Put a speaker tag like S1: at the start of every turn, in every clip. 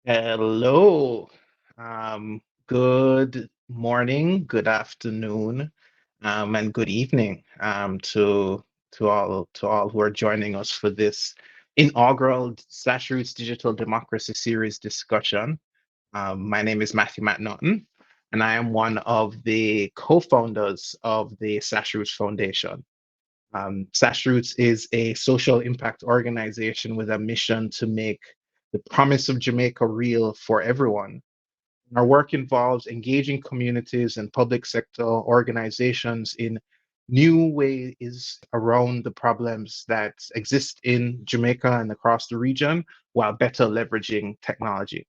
S1: Hello. Good morning, good afternoon, and good evening to all who are joining us for this inaugural SlashRoots Digital Democracy Series discussion. My name is Matthew McNaughton, and I am one of the co-founders of the SlashRoots Foundation. SlashRoots is a social impact organization with a mission to make the promise of Jamaica real for everyone. Our work involves engaging communities and public sector organizations in new ways around the problems that exist in Jamaica and across the region while better leveraging technology.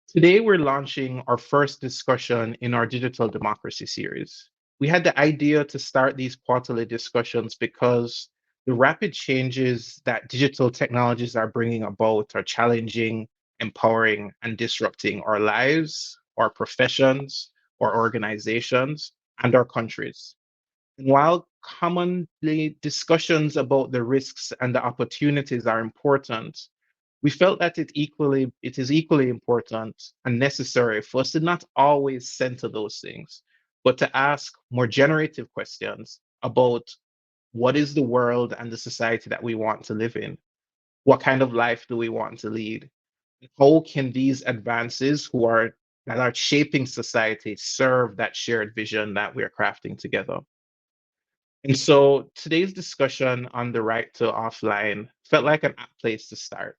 S1: Today, we're launching our first discussion in our digital democracy series. We had the idea to start these quarterly discussions because the rapid changes that digital technologies are bringing about are challenging, empowering, and disrupting our lives, our professions, our organizations, and our countries. And while commonly discussions about the risks and the opportunities are important, we felt that it is equally important and necessary for us to not always center those things, but to ask more generative questions about what is the world and the society that we want to live in? What kind of life do we want to lead? How can these advances that are shaping society serve that shared vision that we're crafting together? And so today's discussion on the right to offline felt like an apt place to start.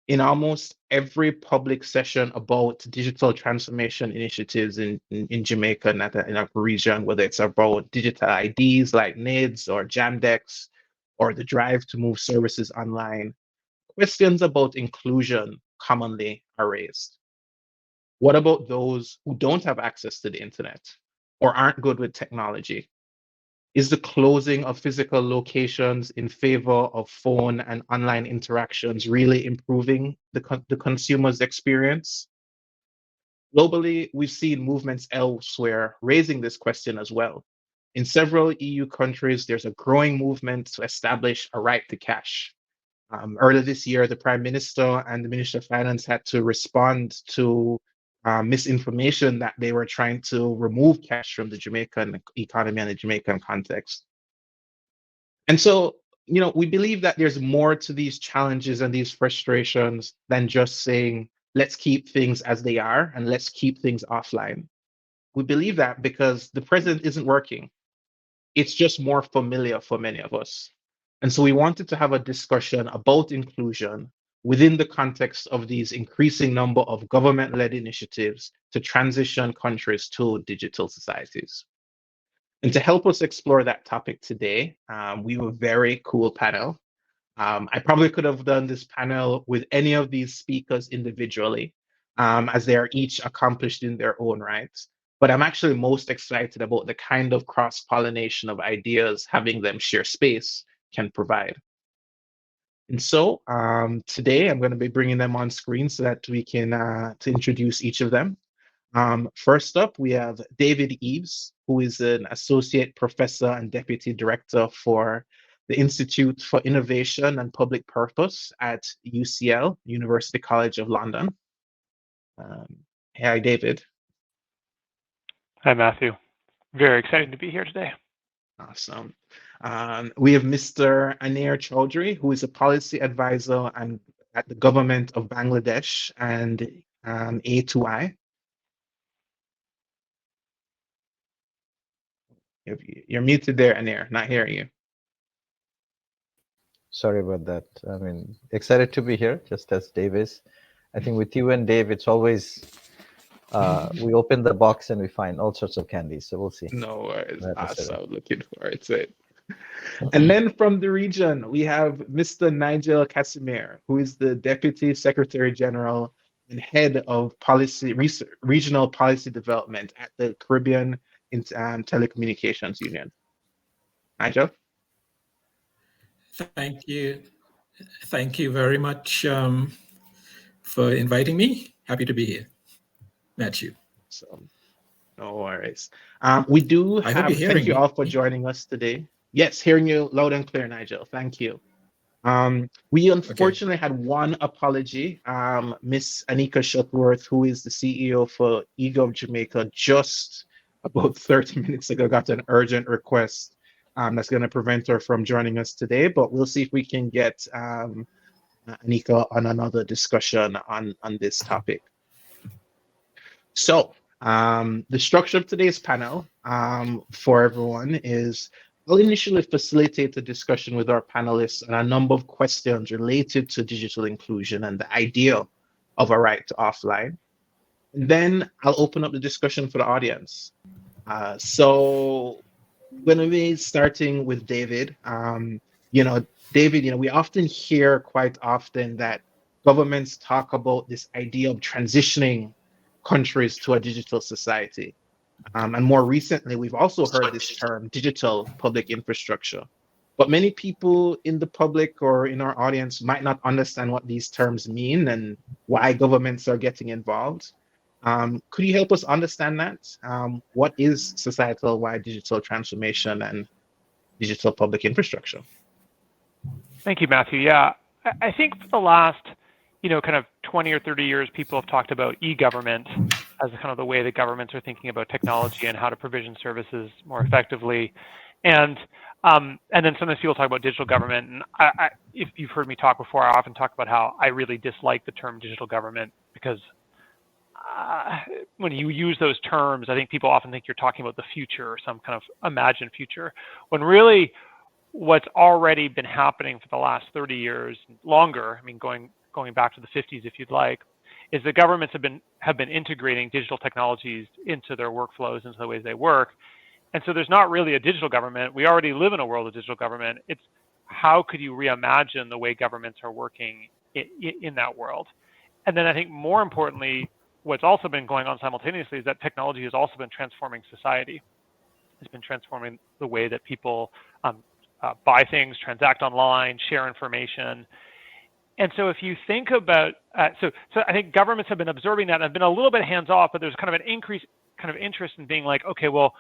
S1: In almost every public session about digital transformation initiatives in Jamaica and in our region, whether it's about digital IDs like NIDS or Jamdex, or the drive to move services online, questions about inclusion commonly are raised. What about those who don't have access to the internet or aren't good with technology? Is the closing of physical locations in favor of phone and online interactions really improving the consumer's experience? Globally, we've seen movements elsewhere raising this question as well. In several EU countries, there's a growing movement to establish a right to cash. Earlier this year, the Prime Minister and the Minister of Finance had to respond to misinformation that they were trying to remove cash from the Jamaican economy and the Jamaican context. And so, we believe that there's more to these challenges and these frustrations than just saying, let's keep things as they are and let's keep things offline. We believe that because the present isn't working. It's just more familiar for many of us. And so we wanted to have a discussion about inclusion within the context of these increasing number of government-led initiatives to transition countries to digital societies. And to help us explore that topic today, we have a very cool panel. I probably could have done this panel with any of these speakers individually, as they are each accomplished in their own right. But I'm actually most excited about the kind of cross-pollination of ideas having them share space can provide. And so today I'm going to be bringing them on screen so that we can to introduce each of them. First up, we have David Eaves, who is an associate professor and deputy director for the Institute for Innovation and Public Purpose at UCL, University College of London. Hi, David.
S2: Hi, Matthew. Very excited to be here today.
S1: Awesome. We have Mr. Anir Chowdhury, who is a policy advisor at the government of Bangladesh and A2I. You're muted there, Anir. Not hearing you.
S3: Sorry about that. I mean, excited to be here, just as Dave is. I think with you and Dave, it's always we open the box and we find all sorts of candies. So we'll see.
S1: No worries. Awesome. Looking forward to it. And then from the region, we have Mr. Nigel Cassimire, who is the Deputy Secretary General and Head of Regional Policy Development at the Caribbean Telecommunications Union. Nigel?
S4: Thank you. Thank you very much for inviting me. Happy to be here. Matthew.
S1: So, no worries. We do have, thank you all for joining us today. Yes, hearing you loud and clear, Nigel. Thank you. We unfortunately had one apology. Miss Anika Shuttleworth, who is the CEO for eGov Jamaica, just about 30 minutes ago got an urgent request that's going to prevent her from joining us today. But we'll see if we can get Anika on another discussion on this topic. So the structure of today's panel for everyone is I'll initially facilitate a discussion with our panelists on a number of questions related to digital inclusion and the idea of a right to offline. And then I'll open up the discussion for the audience. So we're going to be starting with David. David, we often hear quite often that governments talk about this idea of transitioning countries to a digital society. And more recently, we've also heard this term, digital public infrastructure. But many people in the public or in our audience might not understand what these terms mean and why governments are getting involved. Could you help us understand that? What is societal-wide digital transformation and digital public infrastructure?
S2: Thank you, Matthew. Yeah, I think for the last, kind of 20 or 30 years, people have talked about e-government as kind of the way that governments are thinking about technology and how to provision services more effectively. And then sometimes people talk about digital government. And if you've heard me talk before, I often talk about how I really dislike the term digital government because when you use those terms, I think people often think you're talking about the future or some kind of imagined future, when really what's already been happening for the last 30 years, longer, I mean, going back to the 50s, if you'd like, is the governments have been integrating digital technologies into their workflows, into the ways they work. And so there's not really a digital government. We already live in a world of digital government. It's how could you reimagine the way governments are working in that world? And then I think more importantly, what's also been going on simultaneously is that technology has also been transforming society. It's been transforming the way that people buy things, transact online, share information. And so if you think about, so I think governments have been observing that and have been a little bit hands-off, but there's kind of an increased kind of interest in being like, okay, well,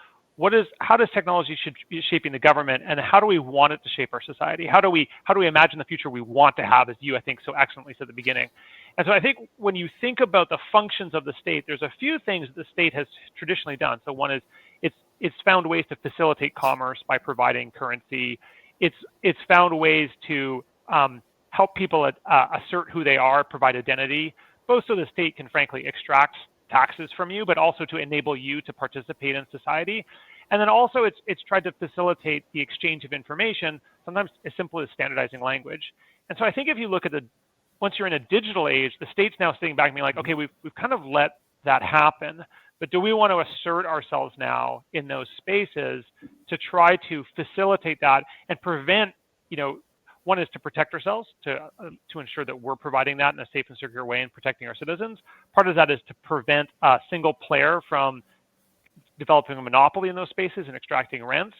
S2: how does technology should be shaping the government, and how do we want it to shape our society? How do we imagine the future we want to have, as you, I think, so excellently said at the beginning? And so I think when you think about the functions of the state, there's a few things that the state has traditionally done. So one is it's found ways to facilitate commerce by providing currency. It's found ways to help people assert who they are, provide identity, both so the state can frankly extract taxes from you, but also to enable you to participate in society. And then also it's tried to facilitate the exchange of information, sometimes as simple as standardizing language. And so I think if you look at once you're in a digital age, the state's now sitting back and being like, okay, we've kind of let that happen, but do we want to assert ourselves now in those spaces to try to facilitate that and prevent, one is to protect ourselves, to ensure that we're providing that in a safe and secure way and protecting our citizens. Part of that is to prevent a single player from developing a monopoly in those spaces and extracting rents.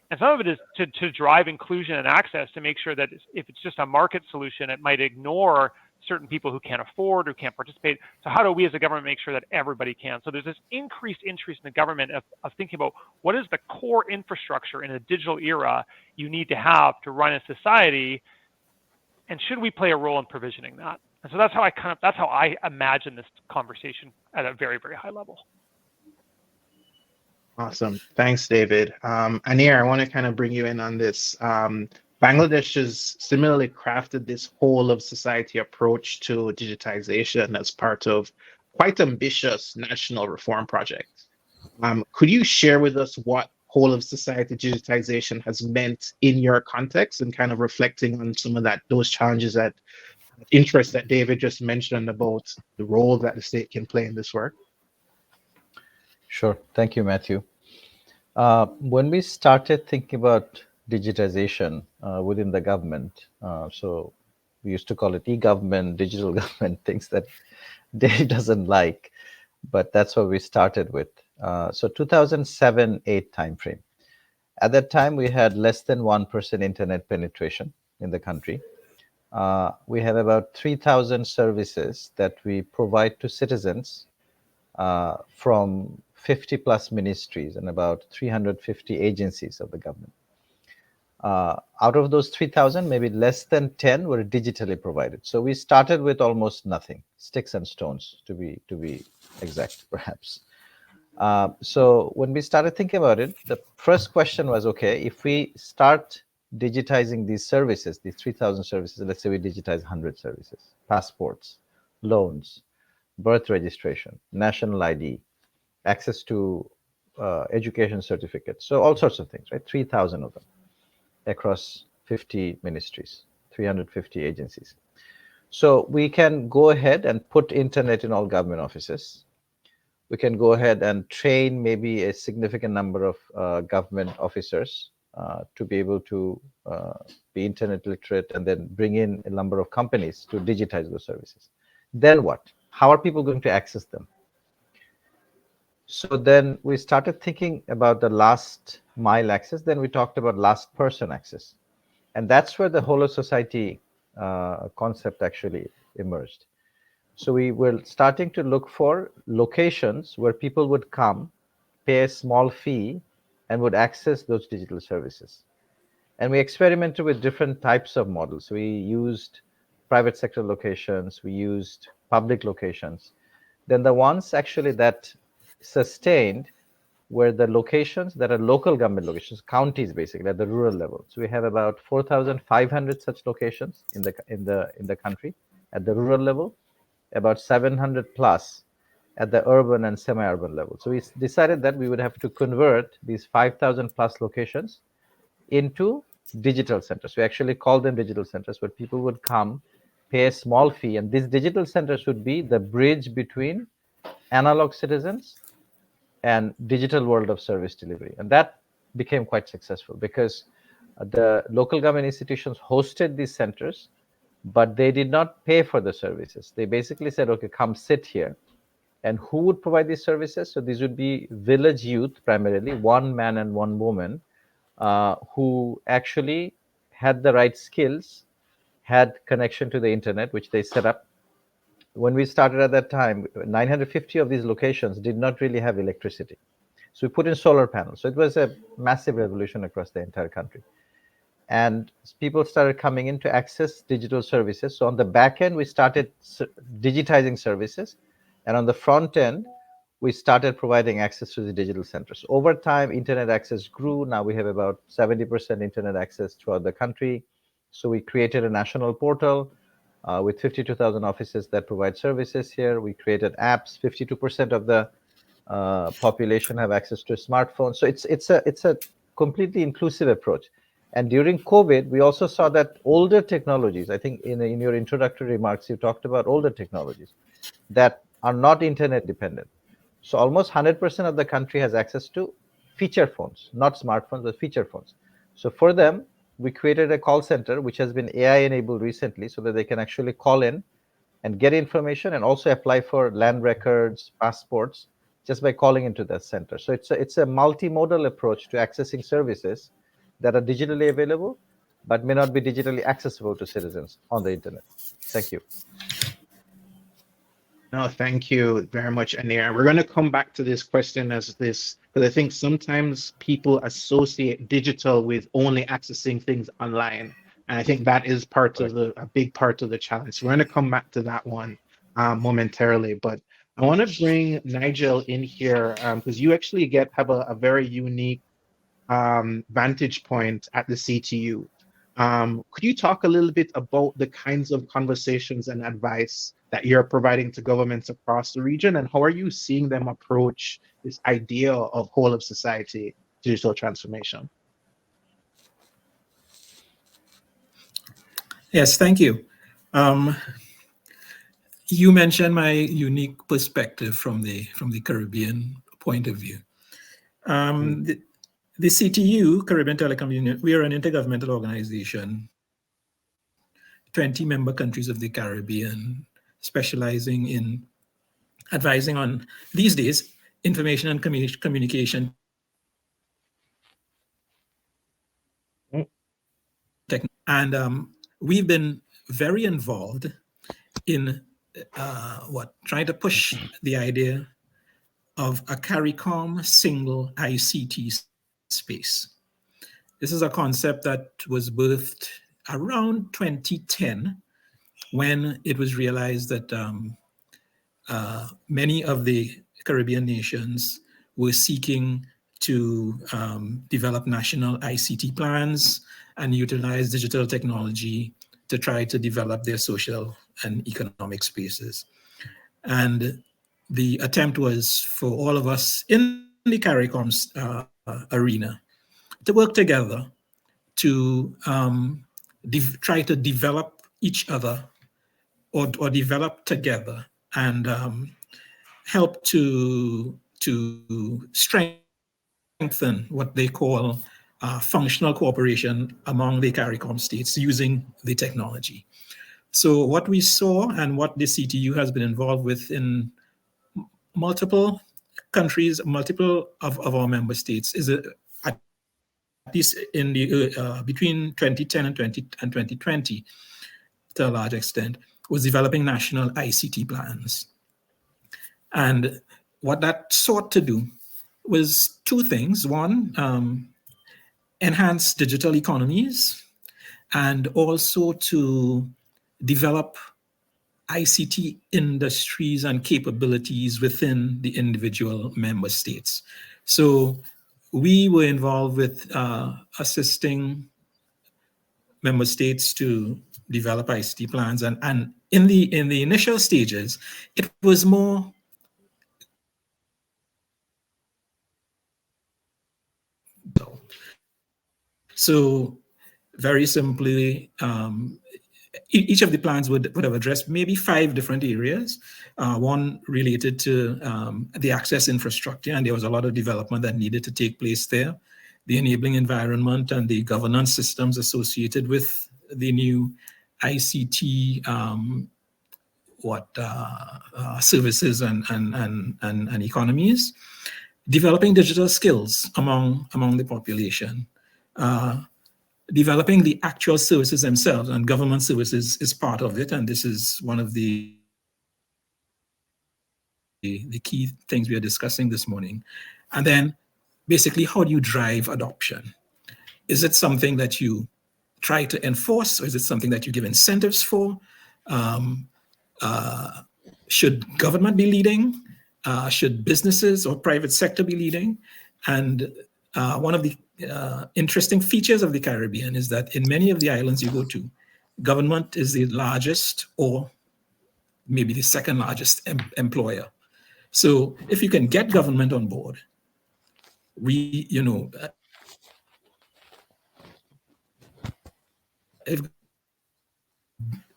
S2: And some of it is to drive inclusion and access, to make sure that if it's just a market solution, it might ignore certain people who can't afford or can't participate. So how do we as a government make sure that everybody can? So there's this increased interest in the government of thinking about what is the core infrastructure in a digital era you need to have to run a society, and should we play a role in provisioning that? And so that's how I imagine this conversation at a very, very high level.
S1: Awesome. Thanks, David. Anir, I want to kind of bring you in on this. Bangladesh has similarly crafted this whole of society approach to digitization as part of quite ambitious national reform project. Could you share with us what whole of society digitization has meant in your context, and kind of reflecting on some of those challenges, that interest that David just mentioned about the role that the state can play in this work?
S3: Sure. Thank you, Matthew. When we started thinking about digitization within the government, so we used to call it e-government, digital government, things that Dave doesn't like, but that's what we started with. So 2007-8 timeframe. At that time, we had less than 1% internet penetration in the country. We have about 3,000 services that we provide to citizens from 50 plus ministries and about 350 agencies of the government. Out of those 3,000, maybe less than 10 were digitally provided. So we started with almost nothing, sticks and stones, to be exact, perhaps. So when we started thinking about it, the first question was, okay, if we start digitizing these services, these 3,000 services, let's say we digitize 100 services, passports, loans, birth registration, national ID, access to education certificates, so all sorts of things, right? 3,000 of them across 50 ministries, 350 agencies. So we can go ahead and put internet in all government offices. We can go ahead and train maybe a significant number of government officers to be able to be internet literate, and then bring in a number of companies to digitize those services. Then what? How are people going to access them? So then we started thinking about the last mile access. Then we talked about last person access. And that's where the whole of society concept actually emerged. So we were starting to look for locations where people would come, pay a small fee, and would access those digital services. And we experimented with different types of models. We used private sector locations, we used public locations. Then the ones actually that sustained were the locations that are local government locations, counties basically at the rural level. So we have about 4,500 such locations in the country at the rural level, about 700 plus at the urban and semi-urban level. So we decided that we would have to convert these 5,000 plus locations into digital centers. We actually call them digital centers, where people would come, pay a small fee, and these digital centers would be the bridge between analog citizens and digital world of service delivery. And that became quite successful because the local government institutions hosted these centers, but they did not pay for the services. They basically said, okay, come sit here. And who would provide these services? So these would be village youth, primarily, one man and one woman, who actually had the right skills, had connection to the internet, which they set up. When we started at that time, 950 of these locations did not really have electricity. So we put in solar panels. So it was a massive revolution across the entire country. And people started coming in to access digital services. So on the back end, we started digitizing services. And on the front end, we started providing access to the digital centers. Over time, internet access grew. Now we have about 70% internet access throughout the country. So we created a national portal with 52,000 offices that provide services here. We created apps. 52% of the population have access to a smartphone. So it's a completely inclusive approach. And during COVID, we also saw that older technologies, I think in your introductory remarks, you talked about older technologies that are not internet dependent. So almost 100% of the country has access to feature phones, not smartphones, but feature phones. So for them, we created a call center, which has been AI enabled recently, so that they can actually call in and get information and also apply for land records, passports, just by calling into that center. So it's a multimodal approach to accessing services that are digitally available, but may not be digitally accessible to citizens on the internet. Thank you.
S1: No, thank you very much, Anir. We're going to come back to this question as this, because I think sometimes people associate digital with only accessing things online. And I think that is a big part of the challenge. So we're going to come back to that one momentarily. But I want to bring Nigel in here because you actually have a very unique vantage point at the CTU. Could you talk a little bit about the kinds of conversations and advice that you're providing to governments across the region, and how are you seeing them approach this idea of whole of society digital transformation?
S4: Yes, thank you. You mentioned my unique perspective from the Caribbean point of view. The CTU, Caribbean Telecommunications, we are an intergovernmental organization, 20 member countries of the Caribbean, specializing in advising on, these days, information and communication technology. And we've been very involved in trying to push the idea of a CARICOM single ICT space. This is a concept that was birthed around 2010, when it was realized that many of the Caribbean nations were seeking to develop national ICT plans and utilize digital technology to try to develop their social and economic spaces. And the attempt was for all of us in the CARICOM arena to work together to try to develop each other or develop together and help to strengthen what they call functional cooperation among the CARICOM states using the technology. So what we saw and what the CTU has been involved with in multiple countries, multiple of our member states, is at least in the between 2010 and 2020, to a large extent, was developing national ICT plans. And what that sought to do was two things. One, enhance digital economies, and also to develop ICT industries and capabilities within the individual member states. So we were involved with assisting member states to develop ICT plans, and in the initial stages, it was more so very simply, each of the plans would have addressed maybe 5 different areas. One related to the access infrastructure, and there was a lot of development that needed to take place there. The enabling environment and the governance systems associated with the new ICT services and economies. Developing digital skills among the population. Developing the actual services themselves, and government services is part of it, and this is one of the key things we are discussing this morning. And then basically, how do you drive adoption? Is it something that you try to enforce, or is it something that you give incentives for? Should government be leading? Should businesses or private sector be leading? And one of the interesting features of the Caribbean is that in many of the islands you go to, government is the largest or maybe the second largest employer. So if you can get government on board,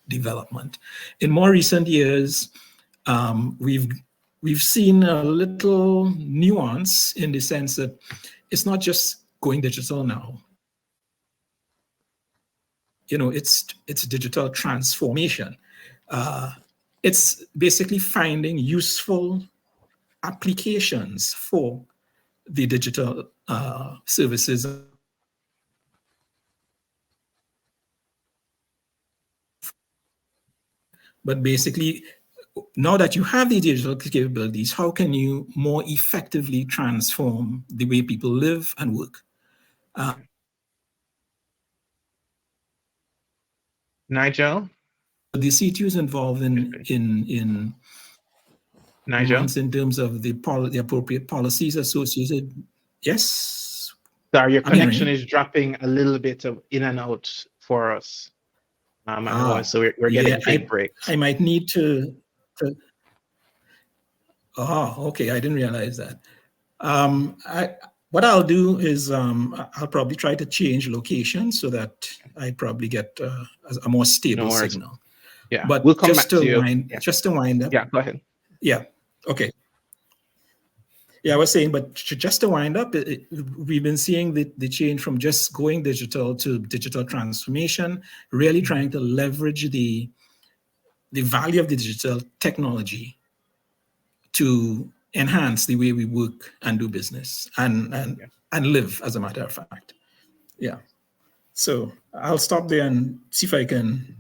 S4: development. In more recent years, we've seen a little nuance in the sense that it's not just going digital now. It's digital transformation. It's basically finding useful applications for the digital services. But basically, now that you have the digital capabilities, how can you more effectively transform the way people live and work?
S1: Nigel?
S4: The CTU is involved in
S1: Nigel?
S4: in terms of the appropriate policies associated. Yes?
S1: Sorry, your connection is dropping a little bit in and out for us. So we're getting big breaks.
S4: I might need to. Okay. I didn't realize that. What I'll do is I'll probably try to change location so that I probably get a more stable signal.
S1: Yeah,
S4: but
S1: we'll come back to you.
S4: Just to wind up.
S1: Yeah, go ahead.
S4: Yeah. Okay. Yeah, I was saying, but just to wind up, we've been seeing the change from just going digital to digital transformation, really trying to leverage the value of the digital technology to enhance the way we work and do business and live, as a matter of fact. Yeah. So I'll stop there and see if I can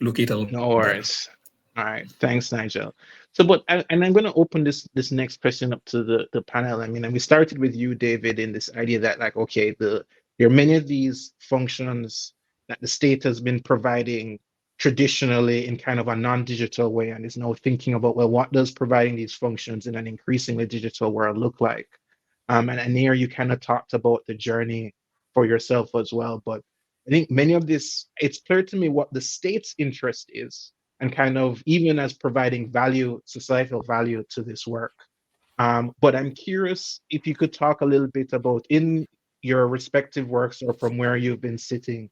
S4: locate a little.
S1: No worries. All right. Thanks, Nigel. So, and I'm going to open this next question up to the panel. I mean, and we started with you, David, in this idea that, like, okay, the There are many of these functions that the state has been providing traditionally in kind of a non-digital way and is now thinking about, well, what does providing these functions in an increasingly digital world look like? And Anir, you kind of talked about the journey for yourself as well, but I think many of this, it's clear to me what the state's interest is, and kind of even as providing value, societal value to this work. But I'm curious if you could talk a little bit about in your respective works or from where you've been sitting,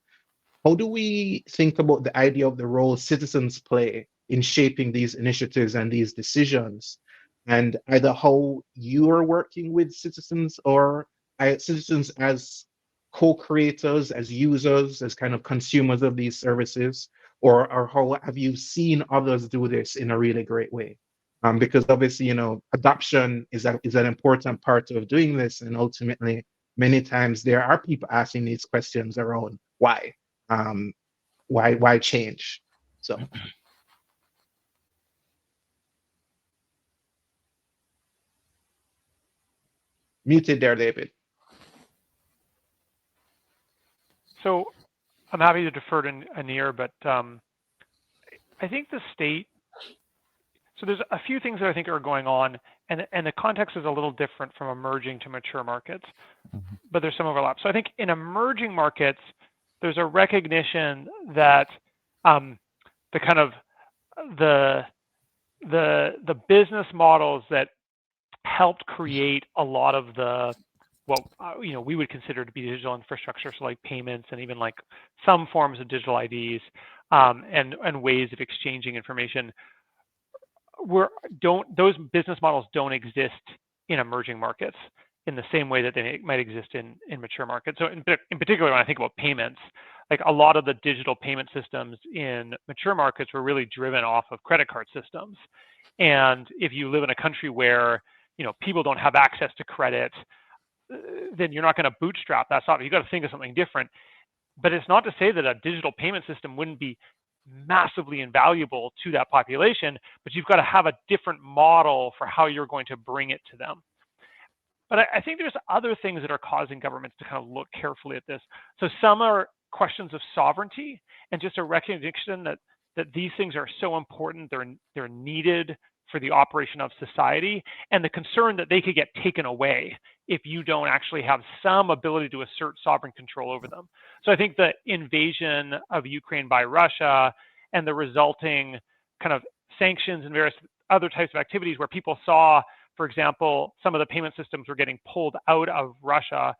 S1: how do we think about the idea of the role citizens play in shaping these initiatives and these decisions? And either how you are working with citizens or citizens as co-creators, as users, as kind of consumers of these services, or how have you seen others do this in a really great way? Because obviously, adoption is an important part of doing this, and ultimately, many times there are people asking these questions around why, why change? So, muted there, David.
S2: So I'm happy to defer to Anir, but I think the state, so there's a few things that I think are going on, and the context is a little different from emerging to mature markets, but there's some overlap. So I think in emerging markets, there's a recognition that the kind of the business models that helped create a lot of the what we would consider to be digital infrastructure, so like payments and even like some forms of digital IDs and ways of exchanging information. Those business models don't exist in emerging markets in the same way that they might exist in mature markets. So in particular, when I think about payments, like a lot of the digital payment systems in mature markets were really driven off of credit card systems. And if you live in a country where people don't have access to credit, then you're not going to bootstrap that software. You got to think of something different. But it's not to say that a digital payment system wouldn't be massively invaluable to that population, but you've got to have a different model for how you're going to bring it to them. But I think there's other things that are causing governments to kind of look carefully at this. So some are questions of sovereignty and just a recognition that these things are so important, they're needed for the operation of society, and the concern that they could get taken away if you don't actually have some ability to assert sovereign control over them. So I think the invasion of Ukraine by Russia and the resulting kind of sanctions and various other types of activities where people saw, for example, some of the payment systems were getting pulled out of Russia,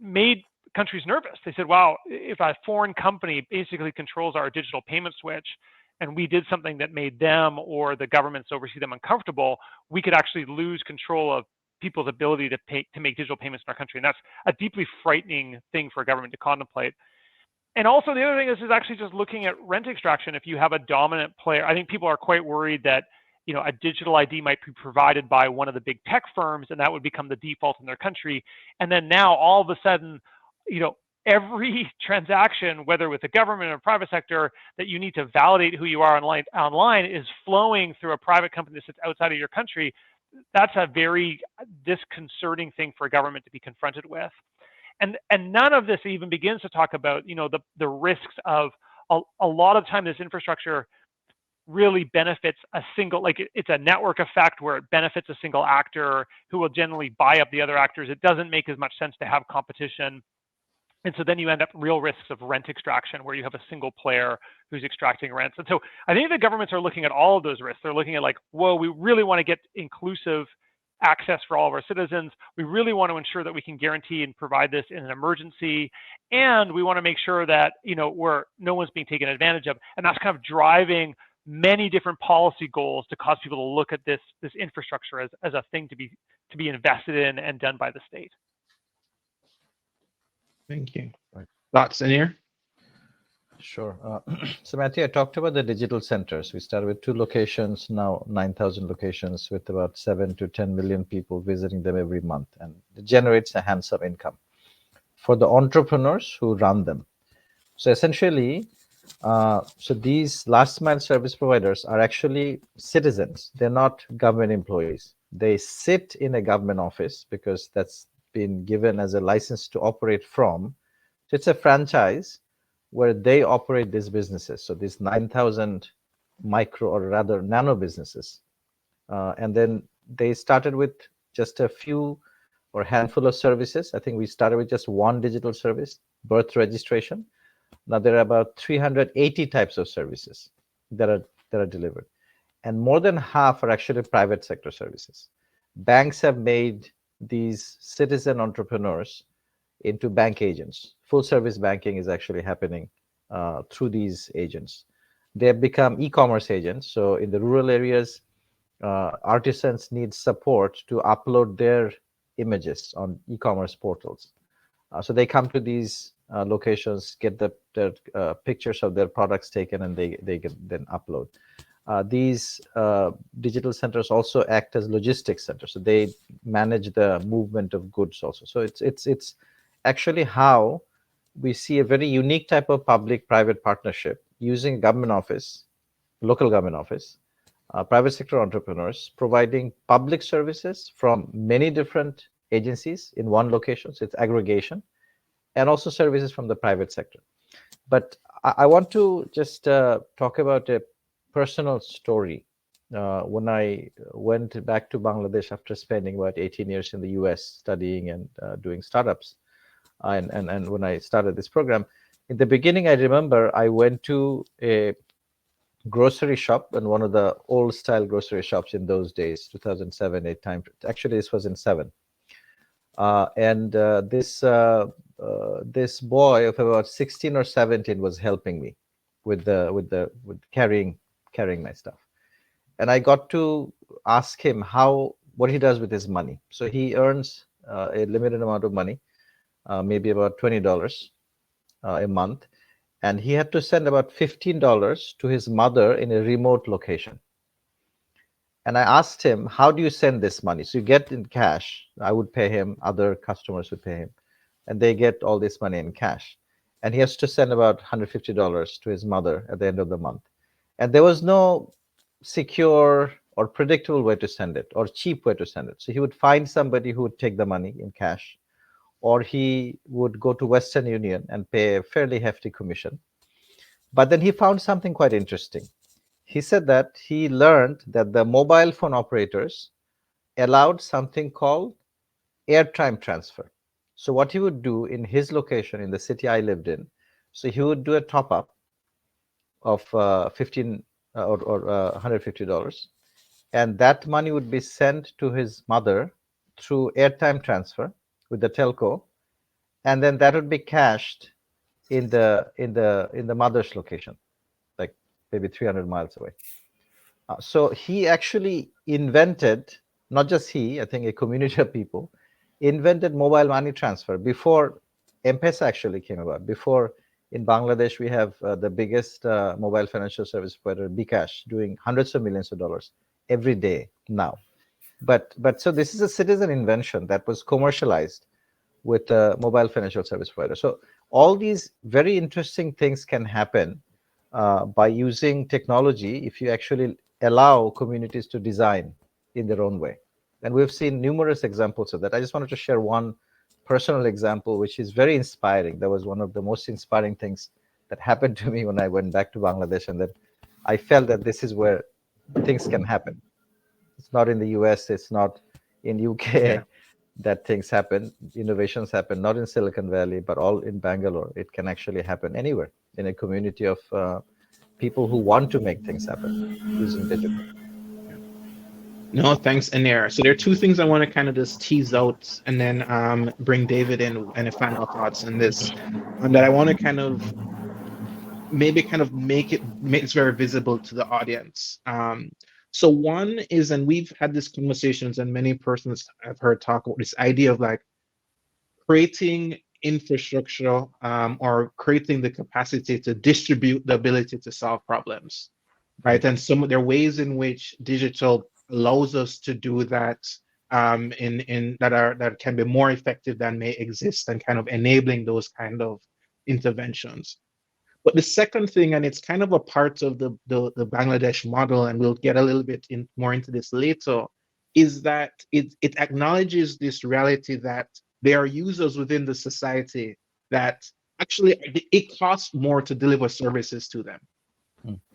S2: made countries nervous. They said, wow, if a foreign company basically controls our digital payment switch, and we did something that made them or the governments oversee them uncomfortable, we could actually lose control of people's ability to make digital payments in our country. And that's a deeply frightening thing for a government to contemplate. And also the other thing is actually just looking at rent extraction. If you have a dominant player, I think people are quite worried that a digital ID might be provided by one of the big tech firms, and that would become the default in their country. And then now all of a sudden, every transaction, whether with the government or private sector, that you need to validate who you are online is flowing through a private company that sits outside of your country. That's a very disconcerting thing for a government to be confronted with. And none of this even begins to talk about, the risks of a lot of time this infrastructure really benefits a single, it's a network effect where it benefits a single actor who will generally buy up the other actors. It doesn't make as much sense to have competition. And so then you end up real risks of rent extraction where you have a single player who's extracting rents. And so I think the governments are looking at all of those risks. They're looking at whoa, we really want to get inclusive access for all of our citizens. We really want to ensure that we can guarantee and provide this in an emergency. And we want to make sure that, no one's being taken advantage of. And that's kind of driving many different policy goals to cause people to look at this infrastructure as a thing to be invested in and done by the state.
S1: Thank you. Thoughts, Anir?
S3: Sure. So Matthew, I talked about the digital centers. We started with 2 locations, now 9,000 locations with about 7 to 10 million people visiting them every month, and it generates a handsome income for the entrepreneurs who run them. So essentially, so these last mile service providers are actually citizens. They're not government employees. They sit in a government office because that's been given as a license to operate from. So it's a franchise where they operate these businesses. So these 9,000 micro, or rather nano businesses. And then they started with just a few or handful of services. I think we started with just one digital service, birth registration. Now there are about 380 types of services that are delivered, and more than half are actually private sector services. Banks have made these citizen entrepreneurs into bank agents. Full service banking is actually happening through these agents. They have become e-commerce agents. So in the rural areas, artisans need support to upload their images on e-commerce portals. So they come to these locations, get their pictures of their products taken, and they can then upload. These digital centers also act as logistics centers, so they manage the movement of goods also. So it's actually how we see a very unique type of public-private partnership using government office, local government office, private sector entrepreneurs providing public services from many different agencies in one location. So it's aggregation, and also services from the private sector. But I want to just talk about a personal story. When I went back to Bangladesh after spending about 18 years in the US studying and doing startups, and when I started this program, in the beginning, I remember I went to a grocery shop, and one of the old style grocery shops in those days, 2007, 8 time. Actually, this was in 7. This boy of about 16 or 17 was helping me with carrying my stuff, and I got to ask him what he does with his money. So he earns a limited amount of money, maybe about $20 a month, and he had to send about $15 to his mother in a remote location. And I asked him, how do you send this money? So you get in cash. I would pay him, other customers would pay him, and they get all this money in cash. And he has to send about $150 to his mother at the end of the month. And there was no secure or predictable way to send it, or cheap way to send it. So he would find somebody who would take the money in cash, or he would go to Western Union and pay a fairly hefty commission. But then he found something quite interesting. He said that he learned that the mobile phone operators allowed something called airtime transfer. So what he would do in his location, in the city I lived in, so he would do a top up of $15 or $150, and that money would be sent to his mother through airtime transfer with the telco, and then that would be cashed in the mother's location, like maybe 300 miles away. So he actually invented, not just he, I think a community of people invented mobile money transfer before M-Pesa actually came about. Before, in Bangladesh, we have the biggest mobile financial service provider, bKash, doing hundreds of millions of dollars every day now. But so this is a citizen invention that was commercialized with a mobile financial service provider. So all these very interesting things can happen by using technology if you actually allow communities to design in their own way. And we've seen numerous examples of that. I just wanted to share one personal example, which is very inspiring. That was one of the most inspiring things that happened to me when I went back to Bangladesh, and that I felt that this is where things can happen. It's not in the US, it's not in UK. Yeah. That things happen, innovations happen, not in Silicon Valley, but all in Bangalore. It can actually happen anywhere in a community of people who want to make things happen using digital.
S1: No, thanks, Anir. So there are two things I want to kind of just tease out, and then bring David in and a final thoughts on this, and that I want to kind of maybe kind of make this very visible to the audience. So one is, and we've had these conversations, and many persons I've heard talk about this idea of like creating infrastructure or creating the capacity to distribute the ability to solve problems, right? And there are ways in which digital allows us to do that that can be more effective than may exist, and kind of enabling those kind of interventions. But the second thing, and it's kind of a part of the Bangladesh model, and we'll get a little bit more into this later, is that it acknowledges this reality that there are users within the society that actually it costs more to deliver services to them.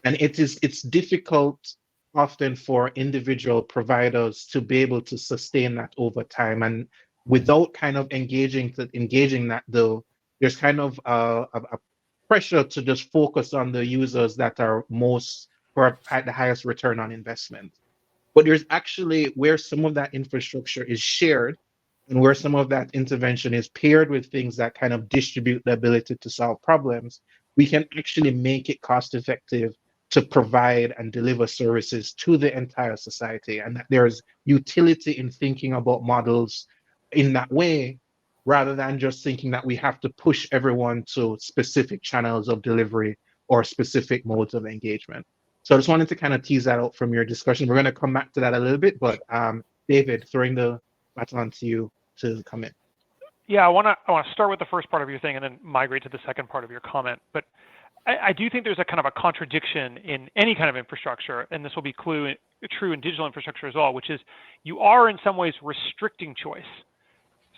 S1: And it's difficult often for individual providers to be able to sustain that over time. And without kind of engaging that, though, there's kind of a pressure to just focus on the users that are most or at the highest return on investment. But there's actually where some of that infrastructure is shared and where some of that intervention is paired with things that kind of distribute the ability to solve problems, we can actually make it cost effective to provide and deliver services to the entire society. And that there's utility in thinking about models in that way, rather than just thinking that we have to push everyone to specific channels of delivery or specific modes of engagement. So I just wanted to kind of tease that out from your discussion. We're going to come back to that a little bit, but David, throwing the baton to you to come in.
S2: Yeah, I want to start with the first part of your thing and then migrate to the second part of your comment. But I do think there's a kind of a contradiction in any kind of infrastructure, and this will be true in digital infrastructure as well, which is you are in some ways restricting choice.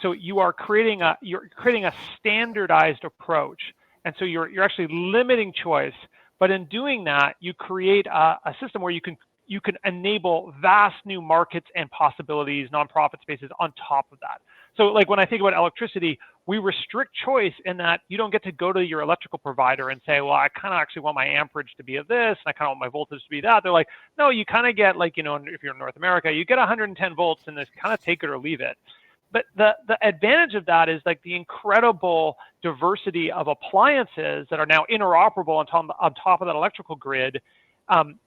S2: So you are creating a standardized approach, and so you're actually limiting choice. But in doing that, you create a system where you can enable vast new markets and possibilities, nonprofit spaces on top of that. So like when I think about electricity, we restrict choice in that you don't get to go to your electrical provider and say, well, I kind of actually want my amperage to be of this, and I kind of want my voltage to be that. They're like, no, you kind of get like, you know, if you're in North America, you get 110 volts and it's kind of take it or leave it. But the advantage of that is like the incredible diversity of appliances that are now interoperable on top of that electrical grid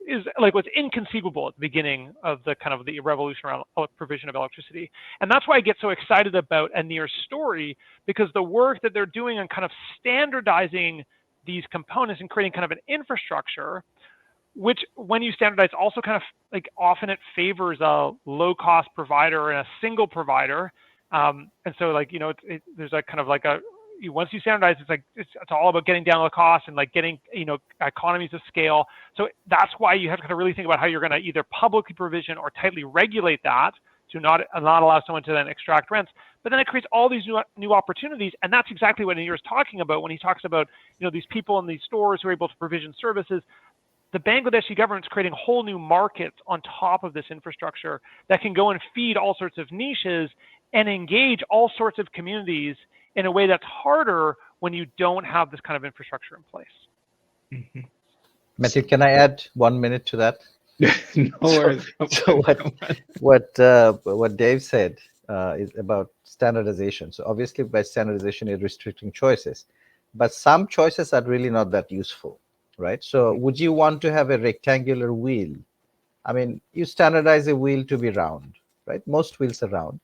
S2: is like what's inconceivable at the beginning of the kind of the revolution around provision of electricity. And that's why I get so excited about Anir's story, because the work that they're doing on kind of standardizing these components and creating kind of an infrastructure, which when you standardize also kind of like often it favors a low cost provider and a single provider. And so like, you know, there's a kind of like once you standardize, it's like it's all about getting down the cost and like getting, you know, economies of scale. So that's why you have to kind of really think about how you're going to either publicly provision or tightly regulate that to not allow someone to then extract rents. But then it creates all these new opportunities, and that's exactly what Anir is talking about when he talks about, you know, these people in these stores who are able to provision services. The Bangladeshi government's creating whole new markets on top of this infrastructure that can go and feed all sorts of niches and engage all sorts of communities in a way that's harder when you don't have this kind of infrastructure in place.
S1: Mm-hmm.
S3: Matthew, can I add 1 minute to that?
S1: No worries.
S3: So what Dave said is about standardization. So obviously by standardization, you're restricting choices, but some choices are really not that useful, right? So would you want to have a rectangular wheel? I mean, you standardize a wheel to be round, right? Most wheels are round.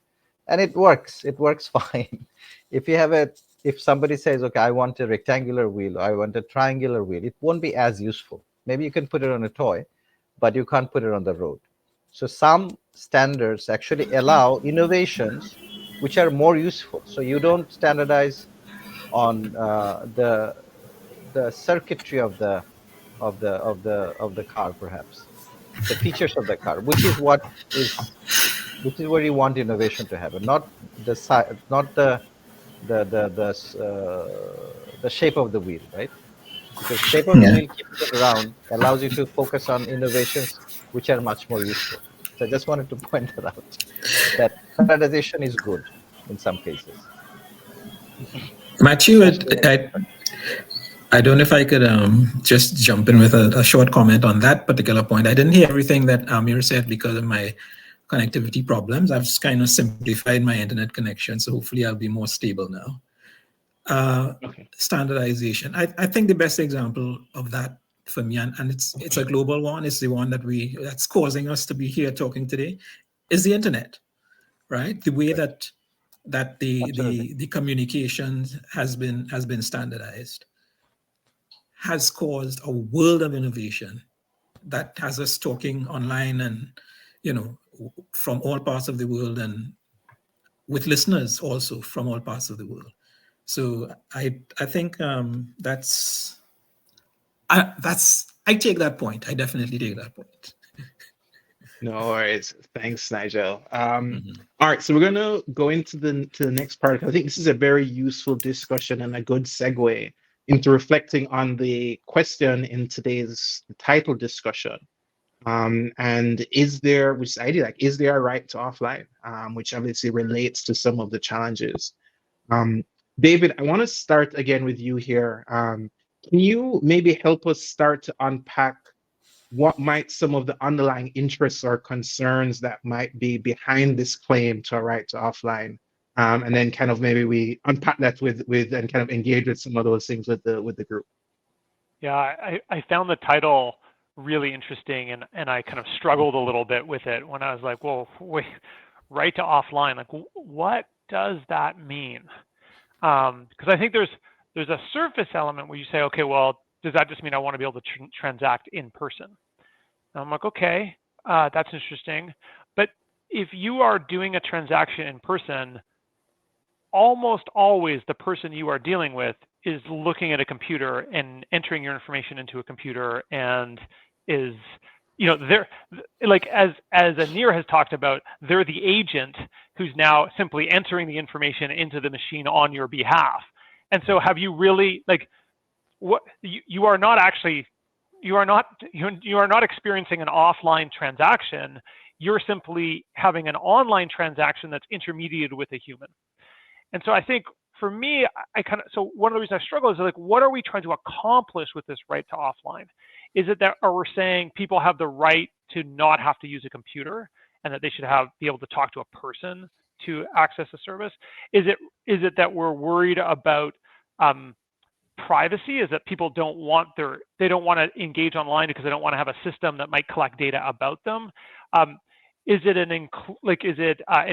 S3: And it works fine. If somebody says, okay, I want a rectangular wheel, I want a triangular wheel, it won't be as useful. Maybe you can put it on a toy, but you can't put it on the road. So some standards actually allow innovations which are more useful. So you don't standardize on the circuitry of the car, perhaps the features of the car, which is where you want innovation to happen, not the shape of the wheel, right? Because shape of the wheel, keeping it round, allows you to focus on innovations which are much more useful. So I just wanted to point that out, that standardization is good in some cases.
S4: Matthew, I don't know if I could just jump in with a short comment on that particular point. I didn't hear everything that Anir said because of my connectivity problems. I've just kind of simplified my internet connection, so hopefully I'll be more stable now. Okay. Standardization. I think the best example of that for me, and it's a global one, it's the one that's causing us to be here talking today, is the internet, right? The way that the communications has been standardized has caused a world of innovation that has us talking online and, you know, from all parts of the world, and with listeners also from all parts of the world. So I think I take that point. I definitely take that point.
S1: No worries. Thanks, Nigel.
S4: Mhm.
S1: All right, so we're gonna go into the next part. I think this is a very useful discussion and a good segue into reflecting on the question in today's title discussion. And is there, which is idea, like, is there a right to offline? Which obviously relates to some of the challenges. Um, David, I want to start again with you here. Can you maybe help us start to unpack what might some of the underlying interests or concerns that might be behind this claim to a right to offline? And then kind of maybe we unpack that with and kind of engage with some of those things with the group.
S2: Yeah, I found the title really interesting, and I kind of struggled a little bit with it when I was like, well, wait, right to offline, like what does that mean? Because I think there's a surface element where you say, okay, well, does that just mean I want to be able to transact in person? And I'm like, okay, that's interesting. But if you are doing a transaction in person, almost always the person you are dealing with is looking at a computer and entering your information into a computer and is, they're like, as Anir has talked about, they're the agent who's now simply entering the information into the machine on your behalf. And so have you really, like, what you are not actually, you are not experiencing an offline transaction. You're simply having an online transaction that's intermediated with a human. And so I think for me, so one of the reasons I struggle is like, what are we trying to accomplish with this right to offline? Is it that, or we're saying people have the right to not have to use a computer and that they should be able to talk to a person to access a service? Is it that we're worried about privacy? Is that people don't want to engage online because they don't want to have a system that might collect data about them? Is it an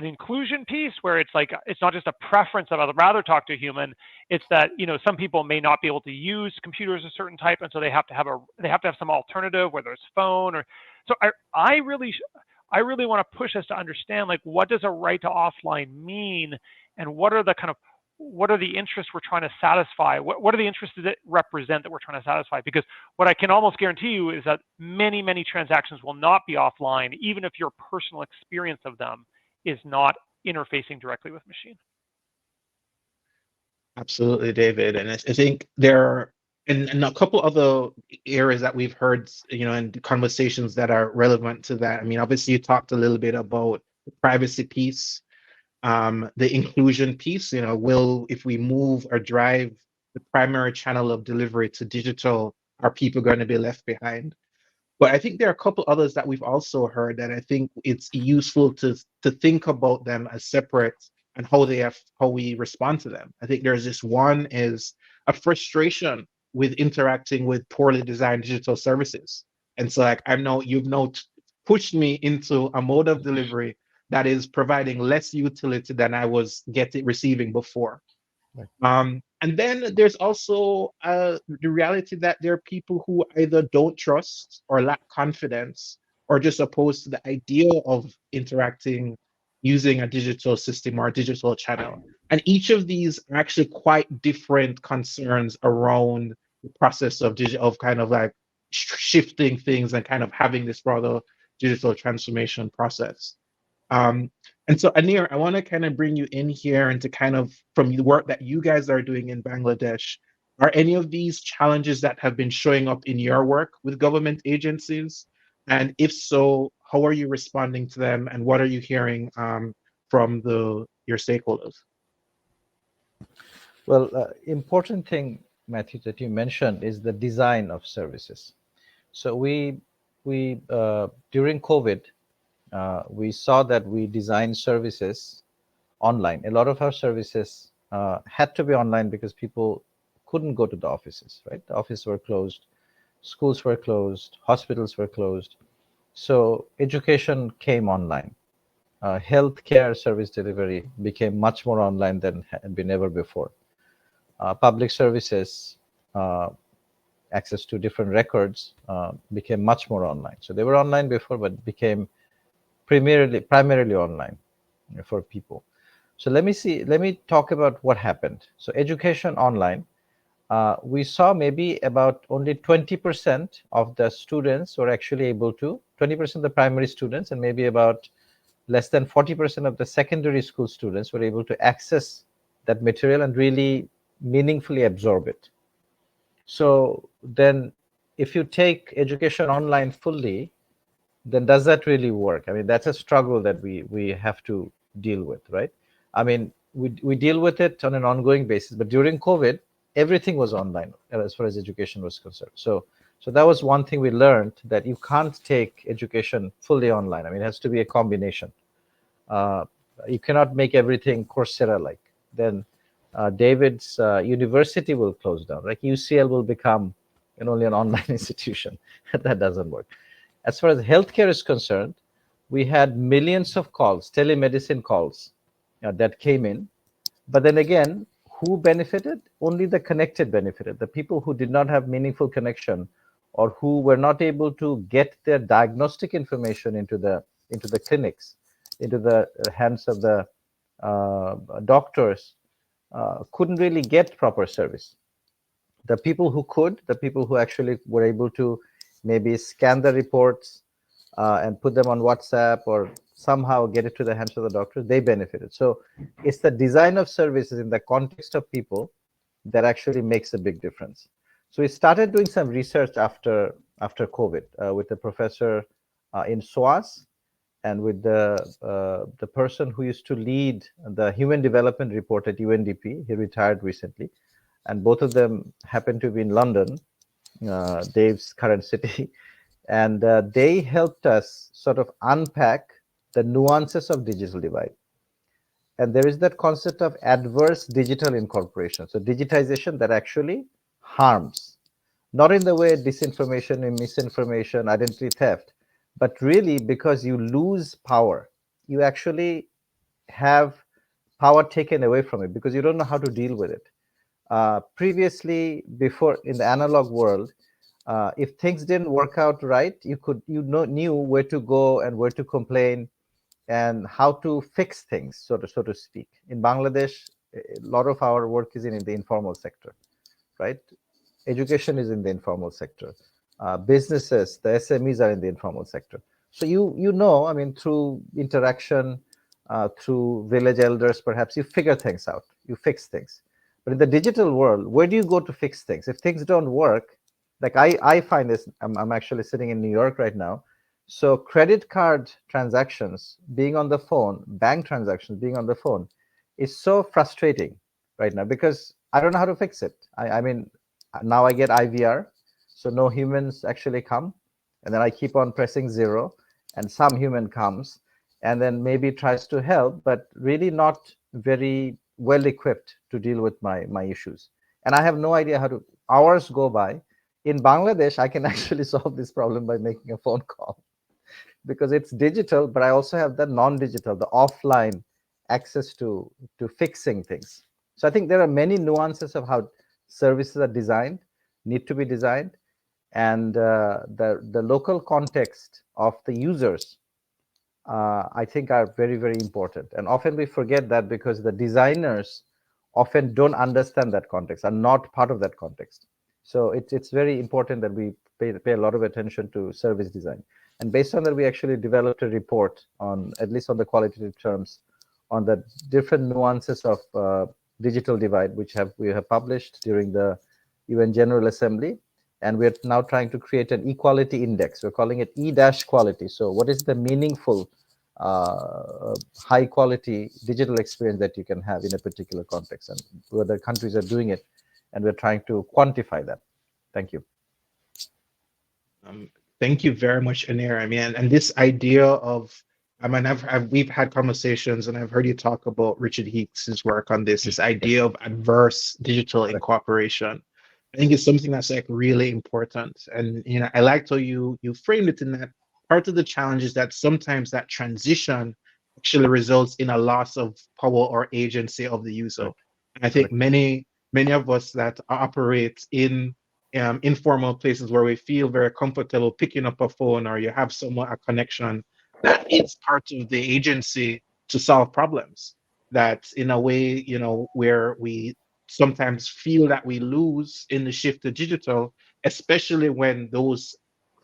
S2: inclusion piece where it's like, it's not just a preference that I'd rather talk to a human, it's that, some people may not be able to use computers a certain type, and so they have to have some alternative, whether it's phone or, so I really want to push us to understand, like, what does a right to offline mean, and what are the interests we're trying to satisfy? What are the interests that represent that we're trying to satisfy? Because what I can almost guarantee you is that many, many transactions will not be offline, even if your personal experience of them is not interfacing directly with machine.
S1: Absolutely, David. And I think there are and a couple other areas that we've heard, in conversations that are relevant to that. I mean, obviously, you talked a little bit about the privacy piece, the inclusion piece. If we move or drive the primary channel of delivery to digital, are people going to be left behind? But I think there are a couple others that we've also heard that I think it's useful to think about them as separate and how we respond to them. I think there's this one is a frustration with interacting with poorly designed digital services. And so, like, you've now pushed me into a mode of delivery that is providing less utility than I was receiving before. And then there's also the reality that there are people who either don't trust or lack confidence or just opposed to the idea of interacting using a digital system or a digital channel. And each of these are actually quite different concerns around the process of kind of like shifting things and kind of having this broader digital transformation process. Um, and so, Anir, I want to kind of bring you in here and to kind of, from the work that you guys are doing in Bangladesh, are any of these challenges that have been showing up in your work with government agencies? And if so, how are you responding to them, and what are you hearing from your stakeholders?
S3: Well, important thing, Matthew, that you mentioned is the design of services. So we during COVID, we saw that we designed services online. A lot of our services had to be online because people couldn't go to the offices, right? The offices were closed, schools were closed, hospitals were closed. So education came online. Healthcare service delivery became much more online than had been ever before. Public services, access to different records became much more online. So they were online before, but became primarily online for people. So let me talk about what happened. So education online, we saw maybe about only 20% of the students were actually able to, 20% of the primary students, and maybe about less than 40% of the secondary school students were able to access that material and really meaningfully absorb it. So then if you take education online fully, then does that really work? I mean, that's a struggle that we have to deal with, right? I mean, we deal with it on an ongoing basis, but during COVID, everything was online as far as education was concerned. So that was one thing we learned, that you can't take education fully online. I mean, it has to be a combination. Uh, you cannot make everything Coursera-like. Then David's university will close down. Like UCL will become only an online institution. That doesn't work. As far as healthcare is concerned, we had millions of calls, telemedicine calls that came in. But then again, who benefited? Only the connected benefited. The people who did not have meaningful connection, or who were not able to get their diagnostic information into the clinics, into the hands of the doctors, couldn't really get proper service. The people who could, the people who actually were able to maybe scan the reports and put them on WhatsApp or somehow get it to the hands of the doctors, they benefited. So it's the design of services in the context of people that actually makes a big difference. So we started doing some research after COVID with a professor in SOAS, and with the person who used to lead the Human Development Report at UNDP. He retired recently, and both of them happen to be in London, Dave's current city. And they helped us sort of unpack the nuances of digital divide. And there is that concept of adverse digital incorporation. So digitization that actually harms, not in the way disinformation and misinformation, identity theft, but really because you lose power. You actually have power taken away from it because you don't know how to deal with it. Previously, before, in the analog world, if things didn't work out right, knew where to go and where to complain and how to fix things, so to speak. In Bangladesh, a lot of our work is in the informal sector, right? Education is in the informal sector. Businesses, the SMEs are in the informal sector. So I mean, through interaction, through village elders, perhaps you figure things out, you fix things. But in the digital world, where do you go to fix things? If things don't work, like I find this, I'm actually sitting in New York right now. So credit card transactions being on the phone, bank transactions being on the phone is so frustrating right now because I don't know how to fix it. I mean, now I get IVR, so no humans actually come, and then I keep on pressing 0, and some human comes, and then maybe tries to help, but really not very well equipped to deal with my issues. And I have no idea how to. Hours go by. In Bangladesh, I can actually solve this problem by making a phone call because it's digital, but I also have the non-digital, the offline access to fixing things. So I think there are many nuances of how services are designed, need to be designed, and the local context of the users, I think, are very, very important. And often we forget that because the designers often don't understand that context, are not part of that context. So it's very important that we pay a lot of attention to service design. And based on that, we actually developed a report on, at least on the qualitative terms, on the different nuances of digital divide, which we have published during the UN General Assembly. And we're now trying to create an equality index. We're calling it E-quality. So what is the meaningful, high quality digital experience that you can have in a particular context, and whether countries are doing it, and we're trying to quantify that. Thank you.
S1: Thank you very much, Anir. I mean, and this idea of, I mean, we've had conversations, and I've heard you talk about Richard Heeks' work on this idea of adverse digital incorporation. I think it's something that's like really important. And I liked how you framed it in that part of the challenge is that sometimes that transition actually results in a loss of power or agency of the user. And I think many of us that operate in informal places where we feel very comfortable picking up a phone, or you have someone, a connection, that is part of the agency to solve problems. That in a way, where we sometimes feel that we lose in the shift to digital, especially when those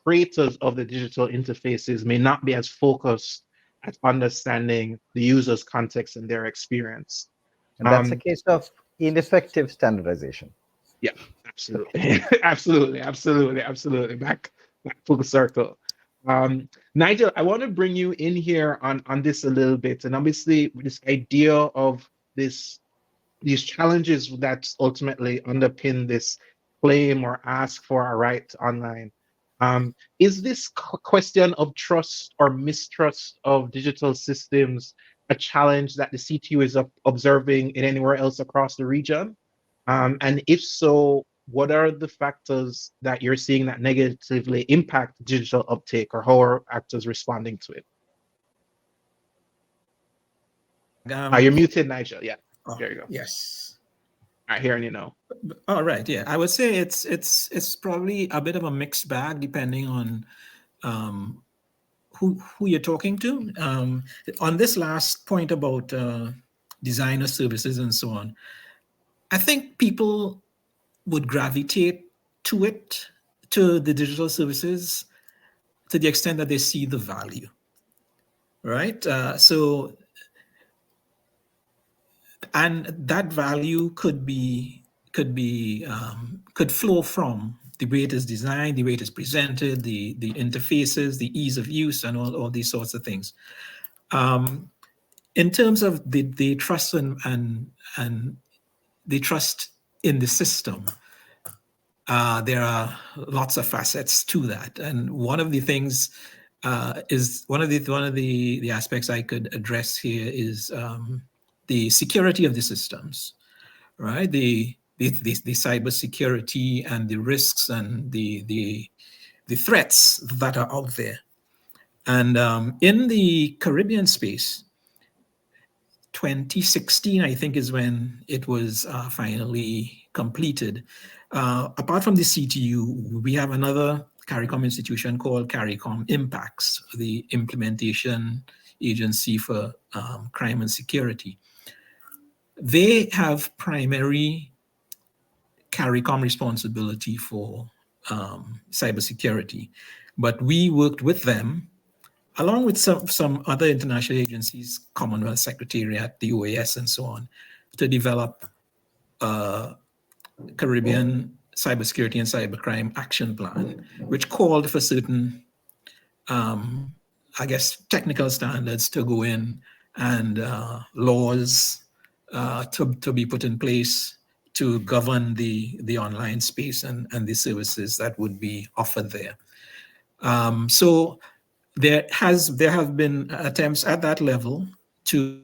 S1: creators of the digital interfaces may not be as focused at understanding the user's context and their experience.
S3: And that's a case of ineffective standardization.
S1: Yeah, absolutely. absolutely. Back full circle. Nigel, I want to bring you in here on this a little bit. And obviously this idea of these challenges that ultimately underpin this claim or ask for a right online. Is this question of trust or mistrust of digital systems a challenge that the CTU is observing in anywhere else across the region? And if so, what are the factors that you're seeing that negatively impact digital uptake, or how are actors responding to it? You're muted, Nigel. Yeah, there you go.
S4: Yes.
S1: All right, hearing you now.
S4: All right. Yeah, I would say it's probably a bit of a mixed bag depending on who you're talking to. On this last point about designer services and so on, I think people would gravitate to it, to the digital services, to the extent that they see the value, right? And that value could flow from the way it is designed, the way it is presented, the interfaces, the ease of use, and all these sorts of things. In terms of the trust and the trust in the system, there are lots of facets to that, and one of the things is one of the aspects I could address here is the security of the systems, right? The cybersecurity and the risks and the threats that are out there. And in the Caribbean space, 2016, I think, is when it was finally completed. Apart from the CTU, we have another CARICOM institution called CARICOM Impacts, the implementation agency for crime and security. They have primary CARICOM responsibility for cybersecurity, but we worked with them along with some other international agencies, Commonwealth Secretariat, the OAS, and so on, to develop a Caribbean cybersecurity and cybercrime action plan, which called for certain, I guess, technical standards to go in and laws to be put in place to govern the online space and the services that would be offered there. So there have been attempts at that level to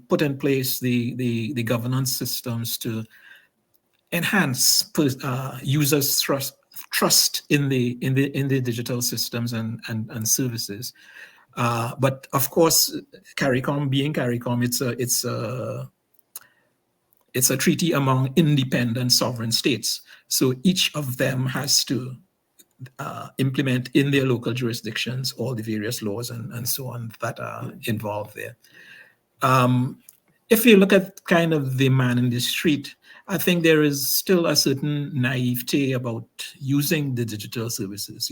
S4: put in place the governance systems to enhance users' trust in the digital systems and services. But of course, CARICOM being CARICOM, it's a treaty among independent sovereign states. So each of them has to implement in their local jurisdictions all the various laws and so on that are involved there. If you look at kind of the man in the street, I think there is still a certain naivete about using the digital services.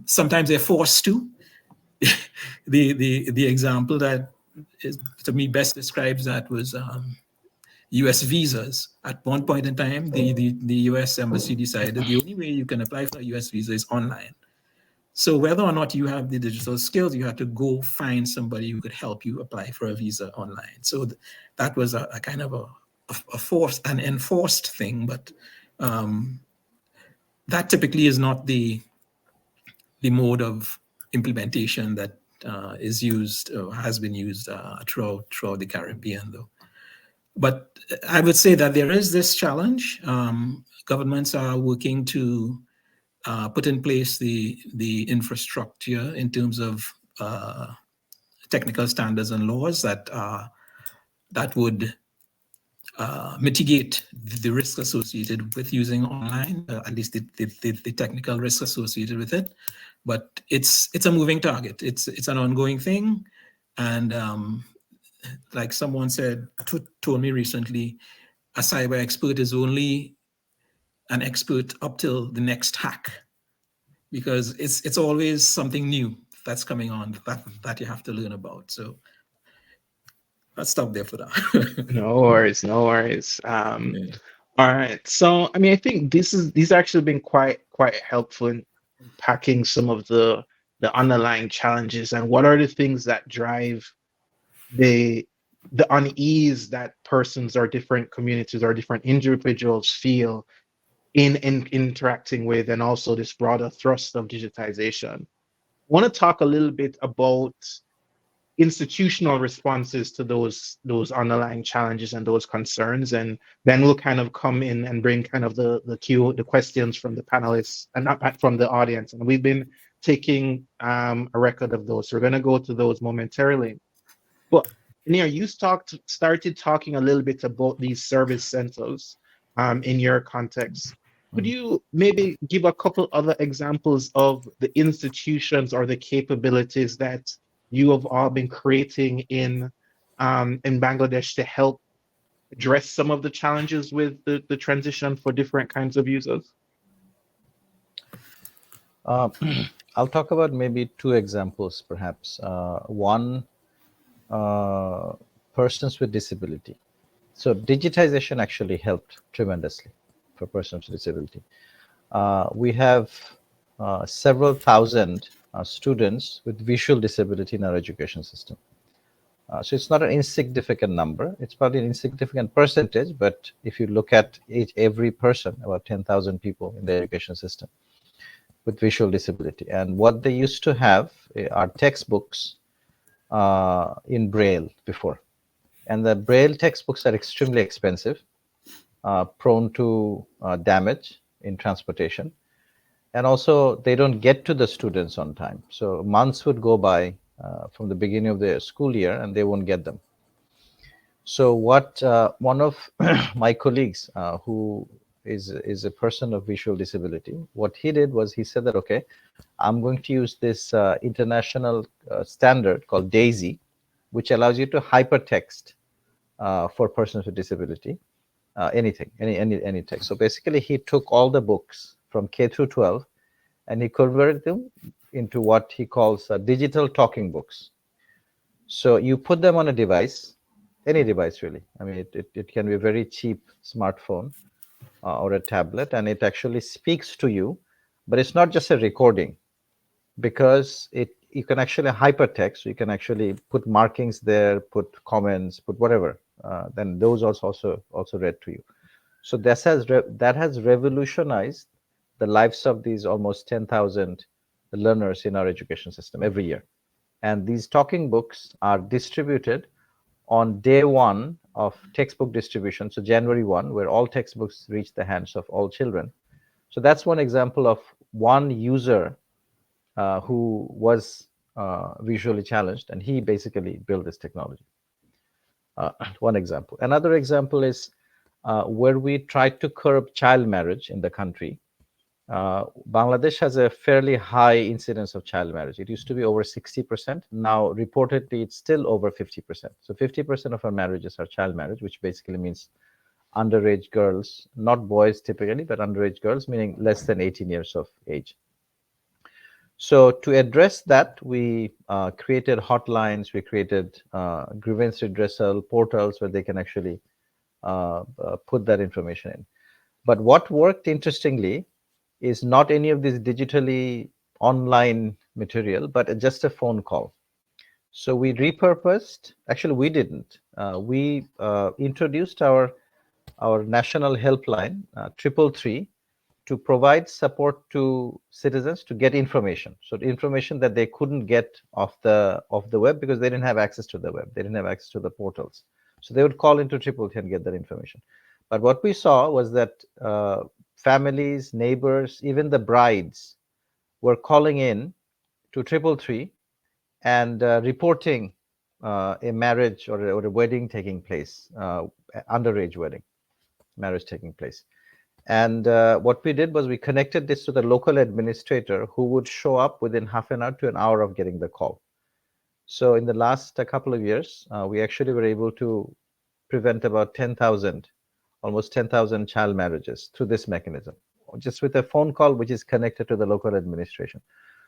S4: Sometimes they're forced to. The example that is, to me, best describes that was US visas. At one point in time, the US embassy decided the only way you can apply for a US visa is online. So whether or not you have the digital skills, you have to go find somebody who could help you apply for a visa online. So that was a kind of a forced and enforced thing, but that typically is not the mode of implementation that is used or has been used throughout the Caribbean, though. But I would say that there is this challenge. Governments are working to put in place the infrastructure in terms of technical standards and laws that would mitigate the risk associated with using online, at least the technical risk associated with it. But it's a moving target. It's an ongoing thing, and like someone told me recently, a cyber expert is only an expert up till the next hack, because it's always something new that's coming on that you have to learn about. So I'll stop there for that.
S1: No worries, no worries.
S4: Yeah.
S1: All right. So, I mean, I think these actually been quite helpful in unpacking some of the underlying challenges and what are the things that drive the the unease that persons or different communities or different individuals feel in interacting with, and also this broader thrust of digitization. I want to talk a little bit about institutional responses to those underlying challenges and those concerns, and then we'll kind of come in and bring kind of the questions from the panelists and not from the audience. And we've been taking a record of those, so we're going to go to those momentarily. But Anir, you started talking a little bit about these service centers in your context. Could you maybe give a couple other examples of the institutions or the capabilities that you have all been creating in Bangladesh to help address some of the challenges with the transition for different kinds of users?
S3: Uh, I'll talk about maybe two examples, perhaps. One, uh, persons with disability. So digitization actually helped tremendously for persons with disability. We have several thousand students with visual disability in our education system. So it's not an insignificant number. It's probably an insignificant percentage, but if you look at every person, about 10,000 people in the education system with visual disability. And what they used to have are textbooks in Braille before. And the Braille textbooks are extremely expensive, prone to damage in transportation. And also, they don't get to the students on time. So months would go by from the beginning of the school year, and they won't get them. So what one of my colleagues, who is a person of visual disability, what he did was he said that, okay, I'm going to use this international standard called DAISY, which allows you to hypertext for persons with disability, anything, any text. So basically, he took all the books from K through 12, and he converted them into what he calls digital talking books. So you put them on a device, any device really. I mean, it can be a very cheap smartphone or a tablet, and it actually speaks to you, but it's not just a recording, because you can actually hypertext. So you can actually put markings there, put comments, put whatever. Then those also read to you. So that has revolutionized the lives of these almost 10,000 learners in our education system every year. And these talking books are distributed on day one of textbook distribution, so January 1, where all textbooks reach the hands of all children. So that's one example of one user who was visually challenged, and he basically built this technology. One example. Another example is where we tried to curb child marriage in the country. Bangladesh has a fairly high incidence of child marriage. It used to be over 60%. Now, reportedly, it's still over 50%. So 50% of our marriages are child marriage, which basically means underage girls, not boys typically, but underage girls, meaning less than 18 years of age. So to address that, we created hotlines, we created grievance redressal portals where they can actually put that information in. But what worked, interestingly, is not any of this digitally online material, but just a phone call. So we repurposed, actually we didn't, we introduced our national helpline, 333, to provide support to citizens to get information. So the information that they couldn't get off the web, because they didn't have access to the web, they didn't have access to the portals. So they would call into 333 and get that information. But what we saw was that families, neighbors, even the brides were calling in to 333 and reporting a marriage or a wedding taking place, underage wedding, marriage taking place. And what we did was we connected this to the local administrator, who would show up within half an hour to an hour of getting the call. So in the last couple of years, we actually were able to prevent about 10,000, almost 10,000 child marriages through this mechanism, just with a phone call which is connected to the local administration.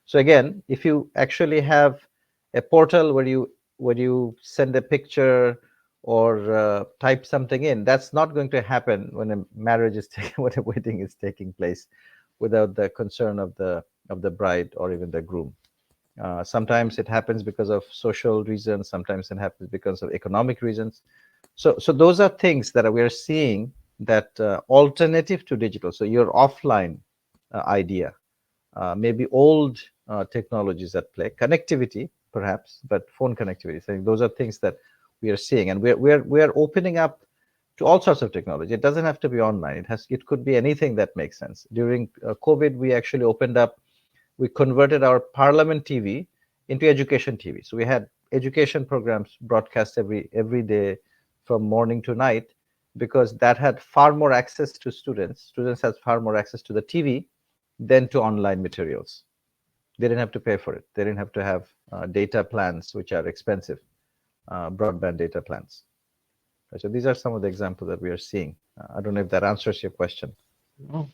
S3: So again, if you actually have a portal where you send a picture or type something in, that's not going to happen when a marriage is taking, when a wedding is taking place, without the concern of the bride or even the groom. Sometimes it happens because of social reasons. Sometimes it happens because of economic reasons. So those are things that we are seeing, that alternative to digital. So your offline idea, maybe old technologies at play, connectivity perhaps, but phone connectivity. So those are things that we are seeing, and we're opening up to all sorts of technology. It doesn't have to be online. It could be anything that makes sense. During COVID, we actually opened up. We converted our Parliament TV into education TV. So we had education programs broadcast every day from morning to night, because that had far more access to students. Students had far more access to the TV than to online materials. They didn't have to pay for it. They didn't have to have data plans, which are expensive, broadband data plans. So these are some of the examples that we are seeing. I don't know if that answers your question.
S1: Oh,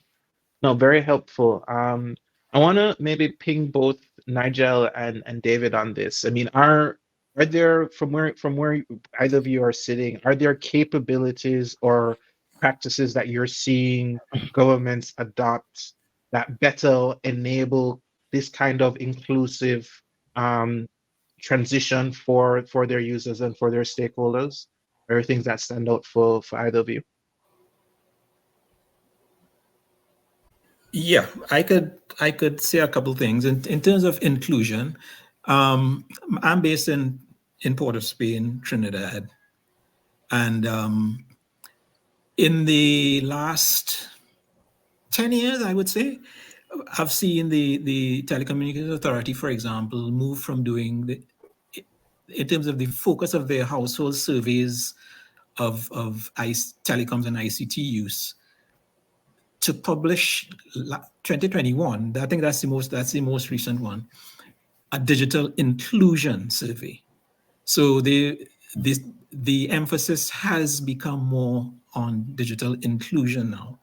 S1: no, very helpful. I want to maybe ping both Nigel and David on this. I mean, are there, from where either of you are sitting, are there capabilities or practices that you're seeing governments adopt that better enable this kind of inclusive um, transition for their users and for their stakeholders? Are there things that stand out for either of you?
S4: Yeah, I could say a couple things in terms of inclusion. I'm based in Port of Spain, Trinidad, and in the last 10 years, I would say, I've seen the Telecommunications Authority, for example, move from doing in terms of the focus of their household surveys of telecoms and ICT use, to publish 2021. I think that's the most recent one, a digital inclusion survey. So the emphasis has become more on digital inclusion now.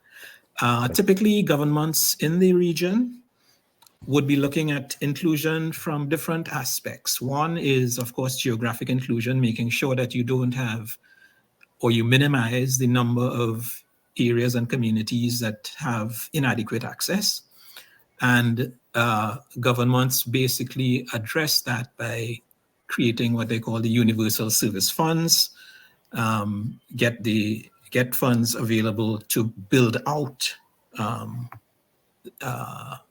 S4: Typically, governments in the region would be looking at inclusion from different aspects. One is, of course, geographic inclusion, making sure that you don't have, or you minimize the number of areas and communities that have inadequate access. And governments basically address that by creating what they call the universal service funds, get funds available to build out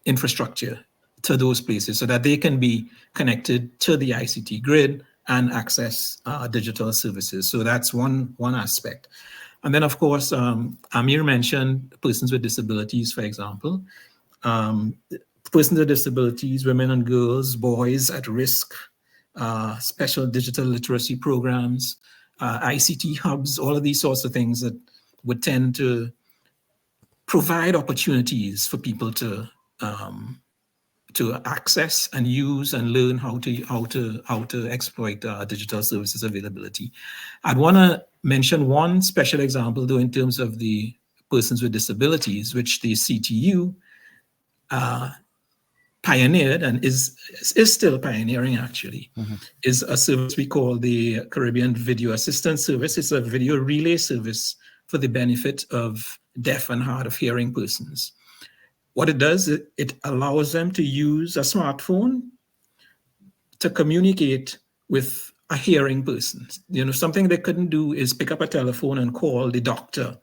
S4: infrastructure to those places so that they can be connected to the ICT grid and access digital services. So that's one aspect. And then, of course, Anir mentioned persons with disabilities, for example. Persons with disabilities, women and girls, boys at risk, special digital literacy programs, ICT hubs, all of these sorts of things that would tend to provide opportunities for people to access and use and learn how to exploit digital services availability. I'd want to mention one special example, though, in terms of the persons with disabilities, which the CTU pioneered and is still pioneering, actually, is a service we call the Caribbean Video Assistance Service. It's a video relay service for the benefit of deaf and hard of hearing persons. What it does, it allows them to use a smartphone to communicate with a hearing person. You know, something they couldn't do is pick up a telephone and call the doctor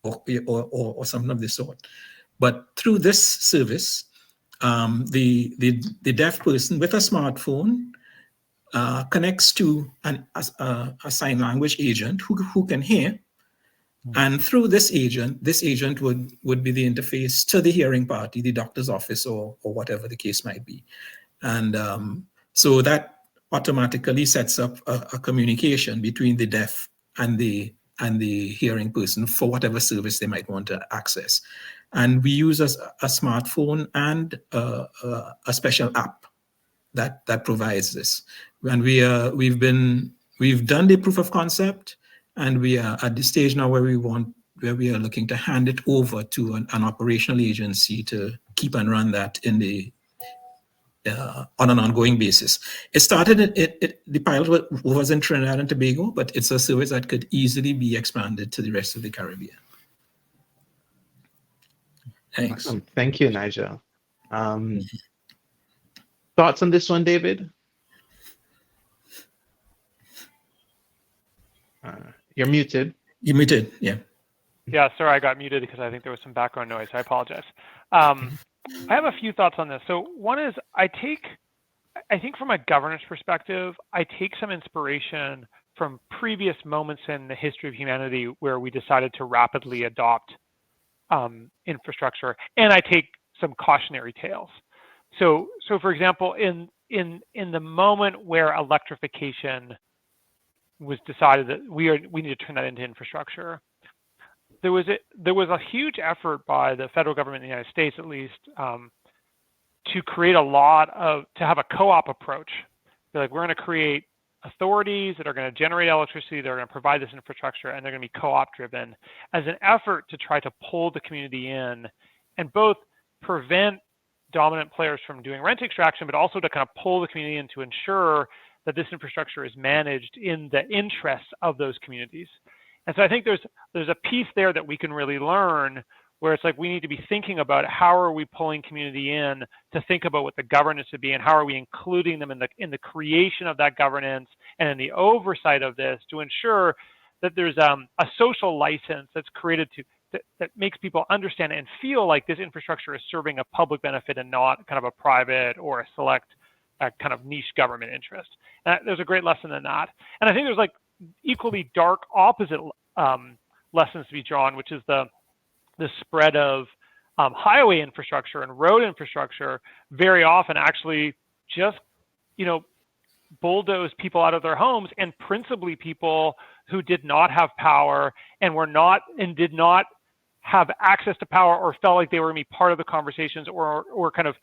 S4: or something of this sort. But through this service, the deaf person with a smartphone connects to a sign language agent who can hear. And through this agent would be the interface to the hearing party, the doctor's office, or whatever the case might be. And so that automatically sets up a communication between the deaf and the hearing person for whatever service they might want to access. And we use a smartphone and a special app that provides this. And we've done the proof of concept, and we are at the stage now where we are looking to hand it over to an operational agency to keep and run that in on an ongoing basis. It started, the pilot was in Trinidad and Tobago, but it's a service that could easily be expanded to the rest of the Caribbean. Thanks.
S1: Awesome. Thank you, Nigel. Thoughts on this one, David? You're muted.
S4: You're muted, yeah.
S2: Yeah, sorry, I got muted because I think there was some background noise. I apologize. I have a few thoughts on this. So one is I think from a governance perspective, I take some inspiration from previous moments in the history of humanity where we decided to rapidly adopt infrastructure, and I take some cautionary tales. So for example, in the moment where electrification was decided that we need to turn that into infrastructure, there was a huge effort by the federal government in the United States, at least, to create to have a co-op approach. They're like, we're going to create authorities that are going to generate electricity, they're going to provide this infrastructure, and they're going to be co-op driven as an effort to try to pull the community in and both prevent dominant players from doing rent extraction, but also to kind of pull the community in to ensure that this infrastructure is managed in the interests of those communities. And so I think there's a piece there that we can really learn where it's like we need to be thinking about how are we pulling community in to think about what the governance should be and how are we including them in the creation of that governance and in the oversight of this to ensure that there's a social license that's created that makes people understand and feel like this infrastructure is serving a public benefit and not kind of a private or a select kind of niche government interest. And there's a great lesson in that. And I think there's like equally dark opposite lessons to be drawn, which is the spread of highway infrastructure and road infrastructure very often actually just, bulldoze people out of their homes, and principally people who did not have power and did not have access to power or felt like they were going to be part of the conversations or kind of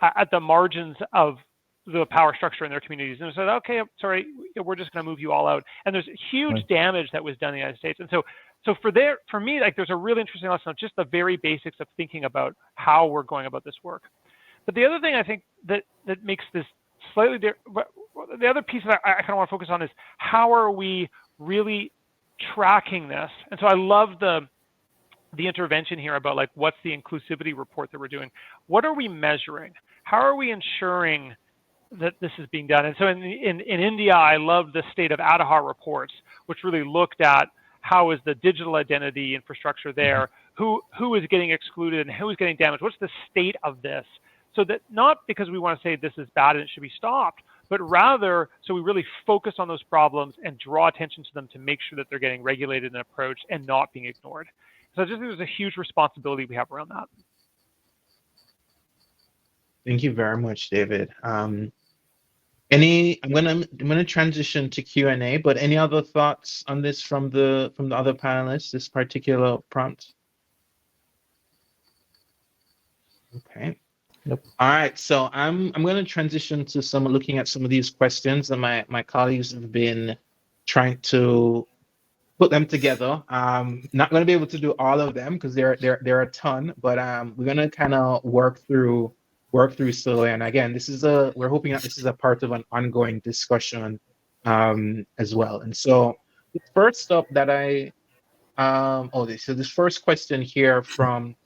S2: at the margins of the power structure in their communities. And they said, okay, sorry, we're just going to move you all out. And there's huge damage that was done in the United States. And so for me, like there's a really interesting lesson of just the very basics of thinking about how we're going about this work. But the other thing I think that makes this slightly different, the other piece that I kind of want to focus on is how are we really tracking this? And so I love the intervention here about like, what's the inclusivity report that we're doing? What are we measuring? How are we ensuring that this is being done? And so in India, I love the state of Aadhaar reports, which really looked at how is the digital identity infrastructure there, who is getting excluded and who is getting damaged, what's the state of this? So that not because we want to say this is bad and it should be stopped, but rather so we really focus on those problems and draw attention to them to make sure that they're getting regulated and approached and not being ignored. So I just think there's a huge responsibility we have around that.
S1: Thank you very much, David. I'm gonna transition to Q&A, but any other thoughts on this from the other panelists, this particular prompt? Okay.
S3: Nope.
S1: All right, so I'm going to transition to looking at some of these questions that my colleagues have been trying to put them together. Not going to be able to do all of them because there are a ton, but we're going to kind of work through slowly. And again, we're hoping that this is a part of an ongoing discussion as well. And so the first up that so this first question here from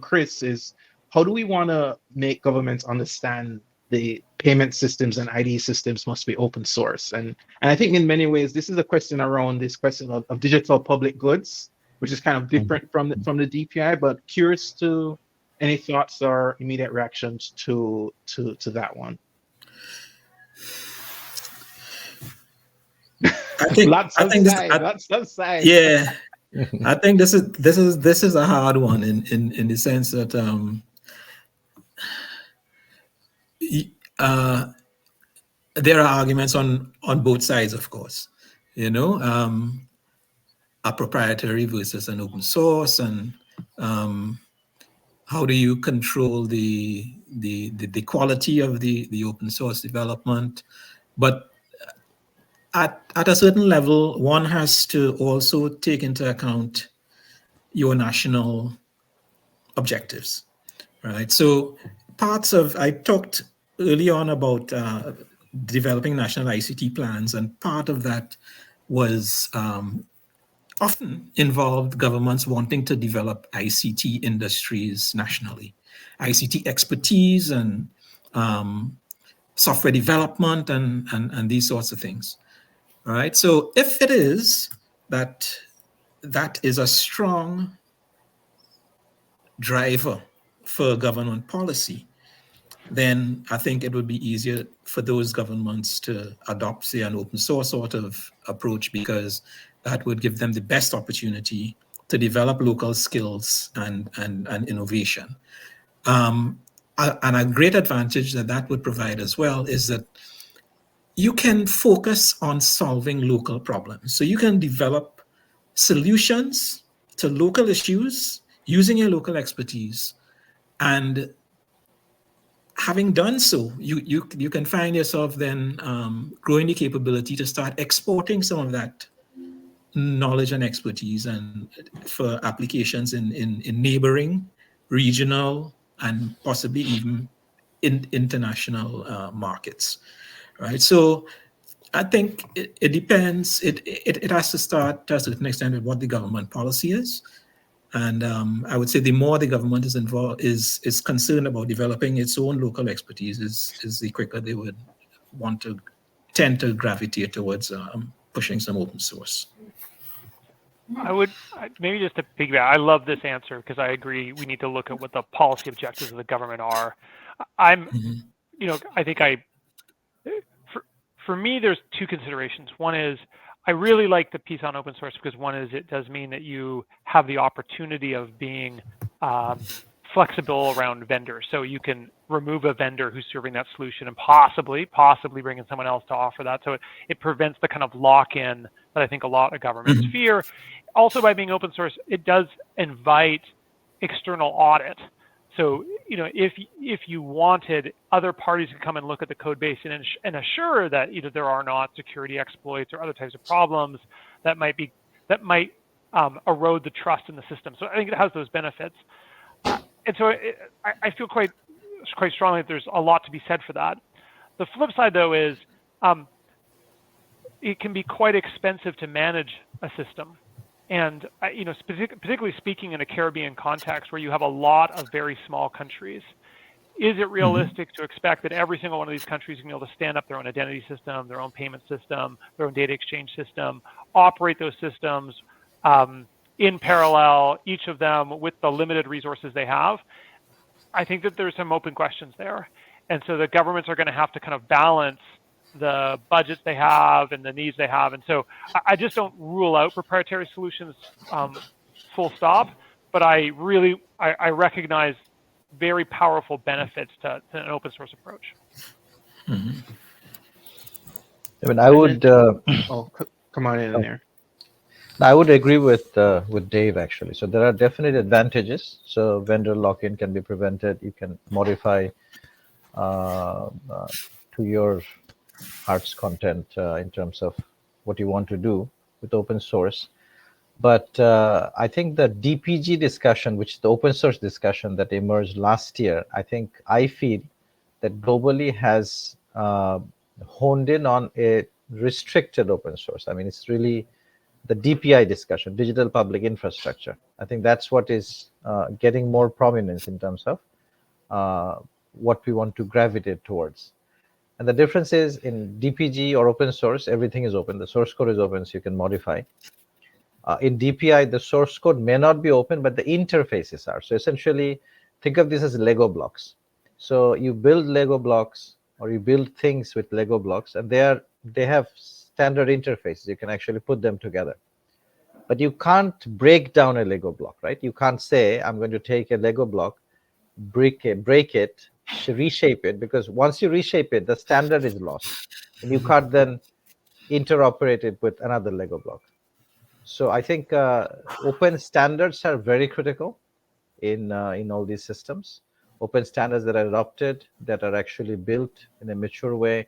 S1: Chris is, how do we want to make governments understand the payment systems and ID systems must be open source? And I think in many ways, this is a question around this question of digital public goods, which is kind of different from the DPI, but curious to any thoughts or immediate reactions to that one.
S4: I think
S1: lots of sides.
S4: Yeah, I think this is a hard one in the sense that there are arguments on both sides, of course. A proprietary versus an open source, and How do you control the quality of the open source development? But at a certain level, one has to also take into account your national objectives, right? So I talked early on about developing national ICT plans, and part of that was often involved governments wanting to develop ICT industries nationally, ICT expertise and software development and these sorts of things, right? So if it is that is a strong driver for government policy, then I think it would be easier for those governments to adopt, say, an open source sort of approach, because that would give them the best opportunity to develop local skills and innovation. And a great advantage that would provide as well is that you can focus on solving local problems. So you can develop solutions to local issues using your local expertise. And having done so, you can find yourself then growing the capability to start exporting some of that knowledge and expertise and for applications in neighboring, regional, and possibly even in international markets, right? So I think it depends. It has to start to a certain extent with what the government policy is. And I would say the more the government is involved, is concerned about developing its own local expertise, is the quicker they would tend to gravitate towards pushing some open source.
S2: Maybe just to piggyback, I love this answer because I agree we need to look at what the policy objectives of the government are. I think for me, there's two considerations. One is I really like the piece on open source because one is it does mean that you have the opportunity of being flexible around vendors. So you can remove a vendor who's serving that solution and possibly bring in someone else to offer that. So it prevents the kind of lock-in that I think a lot of governments fear. Also, by being open source, it does invite external audit. So, if you wanted other parties to come and look at the code base and assure that either there are not security exploits or other types of problems that might erode the trust in the system. So I think it has those benefits. And so I feel quite strongly that there's a lot to be said for that. The flip side, though, is it can be quite expensive to manage a system. And particularly speaking in a Caribbean context where you have a lot of very small countries, is it realistic to expect that every single one of these countries is going to be able to stand up their own identity system, their own payment system, their own data exchange system, operate those systems in parallel, each of them with the limited resources they have? I think that there's some open questions there. And so the governments are going to have to kind of balance the budgets they have and the needs they have. And so I just don't rule out proprietary solutions full stop, but I recognize very powerful benefits to an open source approach.
S3: I mean, I would...
S1: come on in there.
S3: I would agree with Dave, actually. So there are definite advantages. So vendor lock-in can be prevented. You can modify to your heart's content in terms of what you want to do with open source. But I think the DPG discussion, which is the open source discussion that emerged last year, I feel that globally has honed in on a restricted open source. I mean, it's really the DPI discussion, digital public infrastructure. I think that's what is getting more prominence in terms of what we want to gravitate towards. And the difference is in DPG or open source, everything is open. The source code is open, so you can modify. In DPI, the source code may not be open, but the interfaces are. So essentially, think of this as Lego blocks. So you build Lego blocks or you build things with Lego blocks, and they have standard interfaces. You can actually put them together. But you can't break down a Lego block, right? You can't say, I'm going to take a Lego block, break it, reshape it, because once you reshape it, the standard is lost. And you can't then interoperate it with another Lego block. So I think open standards are very critical. in all these systems. Open standards that are adopted, that are actually built in a mature way,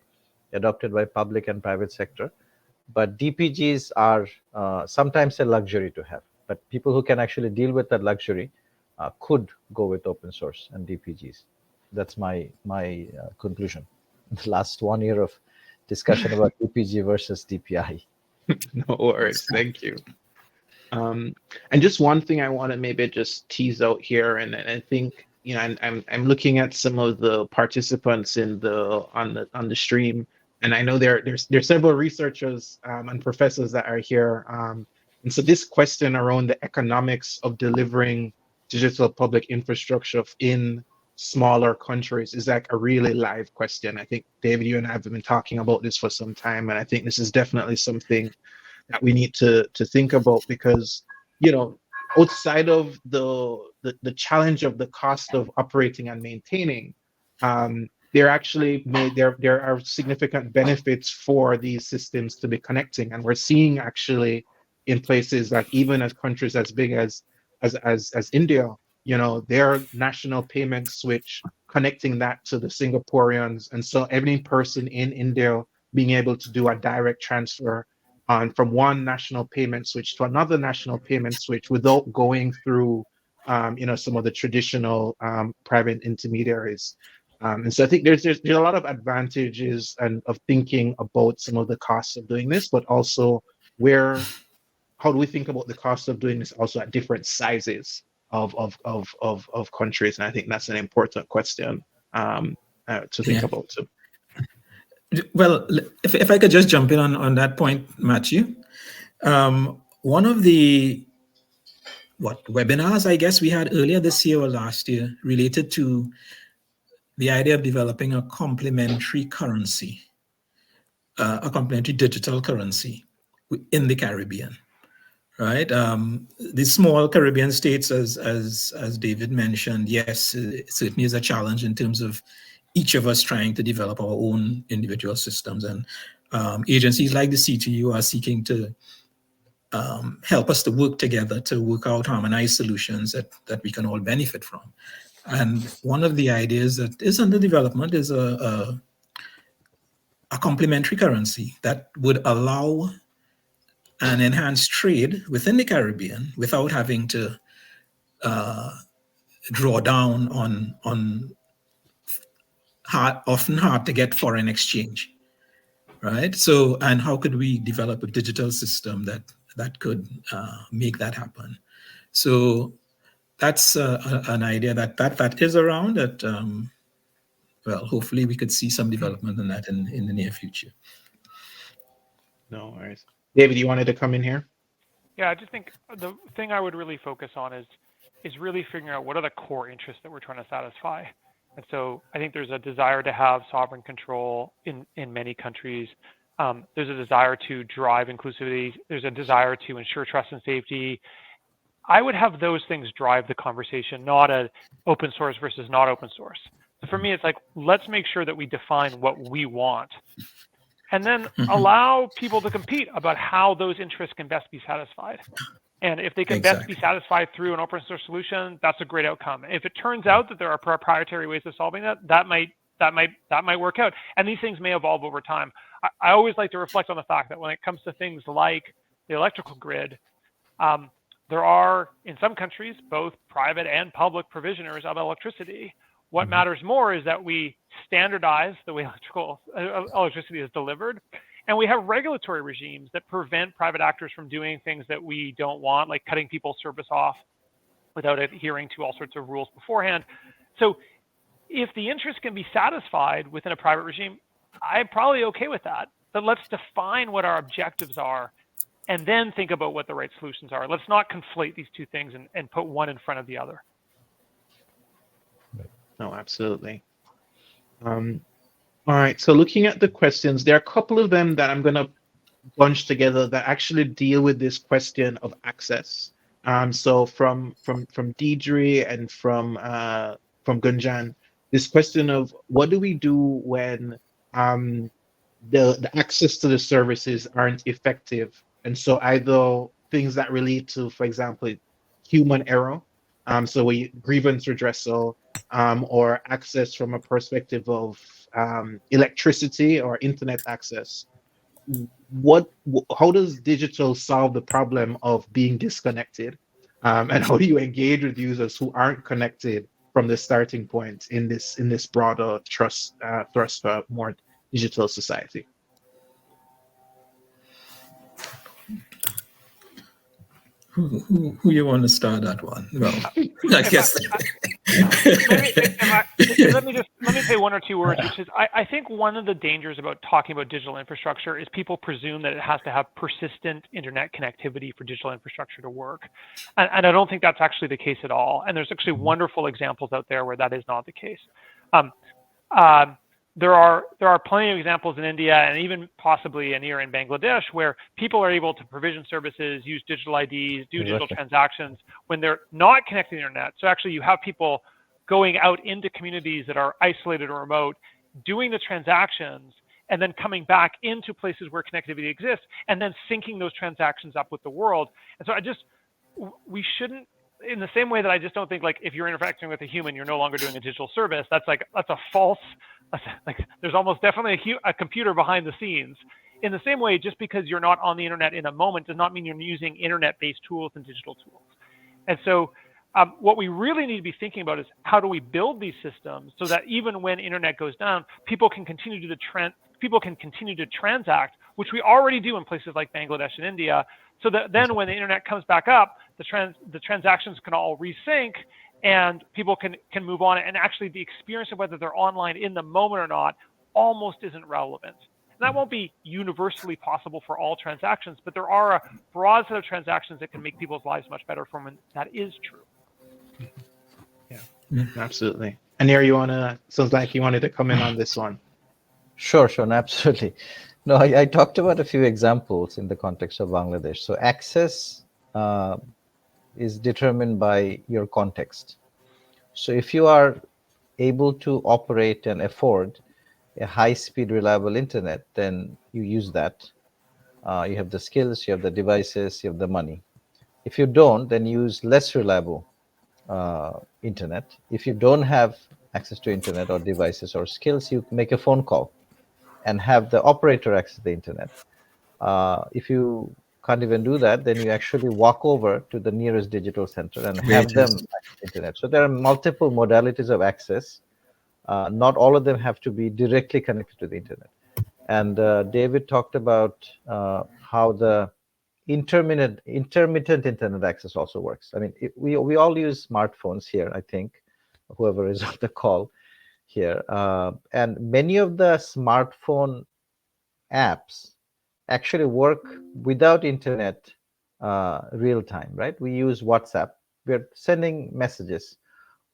S3: adopted by public and private sector. But DPGs are sometimes a luxury to have. But people who can actually deal with that luxury could go with open source and DPGs. That's my conclusion. The last 1 year of discussion about DPG versus DPI.
S1: No worries. Thank you. And just one thing I want to maybe just tease out here, and I think, you know, I'm looking at some of the participants in on the stream, and I know there's several researchers and professors that are here. And so this question around the economics of delivering digital public infrastructure in smaller countries is like a really live question. I think, David, you and I have been talking about this for some time, and I think this is definitely something that we need to think about, because, you know, outside of the challenge of the cost of operating and maintaining, there are significant benefits for these systems to be connecting, and we're seeing actually in places like even as countries as big as India, you know, their national payment switch connecting that to the Singaporeans, and so every person in India being able to do a direct transfer on from one national payment switch to another national payment switch without going through, you know, some of the traditional private intermediaries. And so I think there's a lot of advantages and of thinking about some of the costs of doing this, but also how do we think about the cost of doing this also at different sizes of countries? And I think that's an important question to think about too.
S4: Well, if I could just jump in on that point, Matthew. One of the webinars, I guess, we had earlier this year or last year related to the idea of developing a complementary currency, a complementary digital currency in the Caribbean, right? The small Caribbean states, as David mentioned, yes, it certainly is a challenge in terms of each of us trying to develop our own individual systems, and agencies like the CTU are seeking to help us to work together to work out harmonized solutions that we can all benefit from. And one of the ideas that is under development is a complementary currency that would allow an enhanced trade within the Caribbean without having to draw down on often hard to get foreign exchange, right? So, and how could we develop a digital system that could make that happen? So that's an idea that is around that. Well, hopefully we could see some development in that in the near future.
S1: No worries. David, you wanted to come in here?
S2: Yeah, I just think the thing I would really focus on is really figuring out what are the core interests that we're trying to satisfy. And so I think there's a desire to have sovereign control in many countries. There's a desire to drive inclusivity. There's a desire to ensure trust and safety. I would have those things drive the conversation, not a open source versus not open source. So for me, it's like, let's make sure that we define what we want, and then allow people to compete about how those interests can best be satisfied. And if they can best be satisfied through an open source solution, that's a great outcome. If it turns out that there are proprietary ways of solving that might work out. And these things may evolve over time. I always like to reflect on the fact that when it comes to things like the electrical grid, there are, in some countries, both private and public provisioners of electricity. What matters more is that we standardize the way electricity is delivered, and we have regulatory regimes that prevent private actors from doing things that we don't want, like cutting people's service off without adhering to all sorts of rules beforehand. So if the interest can be satisfied within a private regime, I'm probably okay with that. But let's define what our objectives are and then think about what the right solutions are. Let's not conflate these two things and put one in front of the other.
S1: No, absolutely. All right, so looking at the questions, there are a couple of them that I'm going to bunch together that actually deal with this question of access. So from Deidre and from Gunjan, this question of what do we do when the access to the services aren't effective, and so either things that relate to, for example, human error, So grievance redressal, or access from a perspective of electricity or internet access. How does digital solve the problem of being disconnected? And how do you engage with users who aren't connected from the starting point in this broader thrust for more digital society?
S4: Who you want to start that one? Well, I guess.
S2: Let me say one or two words, which is I think one of the dangers about talking about digital infrastructure is people presume that it has to have persistent internet connectivity for digital infrastructure to work, and I don't think that's actually the case at all. And there's actually wonderful examples out there where that is not the case. There are plenty of examples in India and even possibly Anir in Bangladesh where people are able to provision services, use digital IDs, do digital transactions when they're not connected to the internet. So actually you have people going out into communities that are isolated or remote, doing the transactions, and then coming back into places where connectivity exists, and then syncing those transactions up with the world. And so we shouldn't, in the same way that I just don't think like if you're interacting with a human, you're no longer doing a digital service. That's a false, like there's almost definitely a computer behind the scenes. In the same way, just because you're not on the internet in a moment does not mean you're using internet-based tools and digital tools. And so what we really need to be thinking about is how do we build these systems so that even when internet goes down, people can continue to transact, which we already do in places like Bangladesh and India, so that then when the internet comes back up, the transactions can all resync and people can move on. And actually the experience of whether they're online in the moment or not almost isn't relevant. And that won't be universally possible for all transactions, but there are a broad set of transactions that can make people's lives much better from when that is true.
S1: Yeah, absolutely. Anir, sounds like you wanted to come in on this one.
S3: Sure, absolutely. No, I talked about a few examples in the context of Bangladesh. So access is determined by your context. So if you are able to operate and afford a high-speed, reliable internet, then you use that. You have the skills, you have the devices, you have the money. If you don't, then use less reliable internet. If you don't have access to internet or devices or skills, you make a phone call and have the operator access the internet. If you can't even do that, then you actually walk over to the nearest digital center and have them access the internet. So there are multiple modalities of access. Not all of them have to be directly connected to the internet. And David talked about how the intermittent internet access also works. I mean, we all use smartphones here, I think, whoever is on the call here. And many of the smartphone apps actually work without internet real time, right? We use WhatsApp. We're sending messages.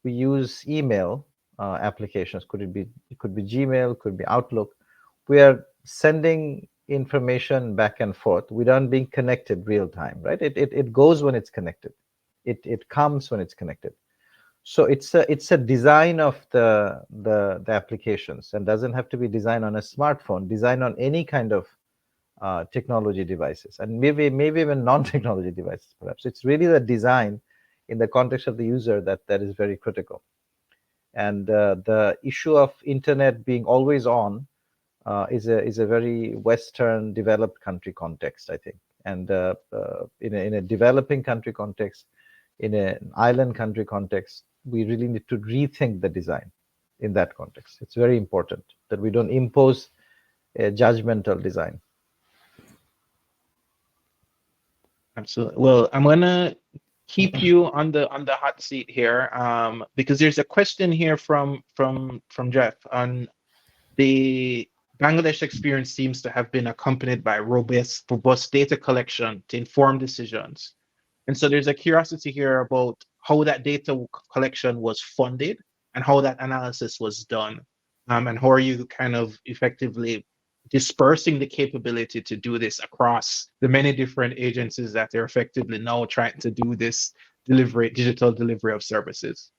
S3: We use email applications. It could be Gmail, could be Outlook. We are sending information back and forth without being connected real time, right? It goes when it's connected. It comes when it's connected. So it's a design of the applications, and doesn't have to be designed on a smartphone. Design on any kind of technology devices, and maybe even non-technology devices. Perhaps it's really the design in the context of the user that is very critical. And the issue of internet being always on is a very Western developed country context, I think. And in a developing country context, in an island country context, we really need to rethink the design in that context. It's very important that we don't impose a judgmental design.
S1: Absolutely. Well, I'm gonna keep you on the hot seat here, because there's a question here from Jeff on the Bangladesh experience seems to have been accompanied by robust data collection to inform decisions. And so there's a curiosity here about how that data collection was funded and how that analysis was done. And how are you kind of effectively dispersing the capability to do this across the many different agencies that are effectively now trying to do this digital delivery of services?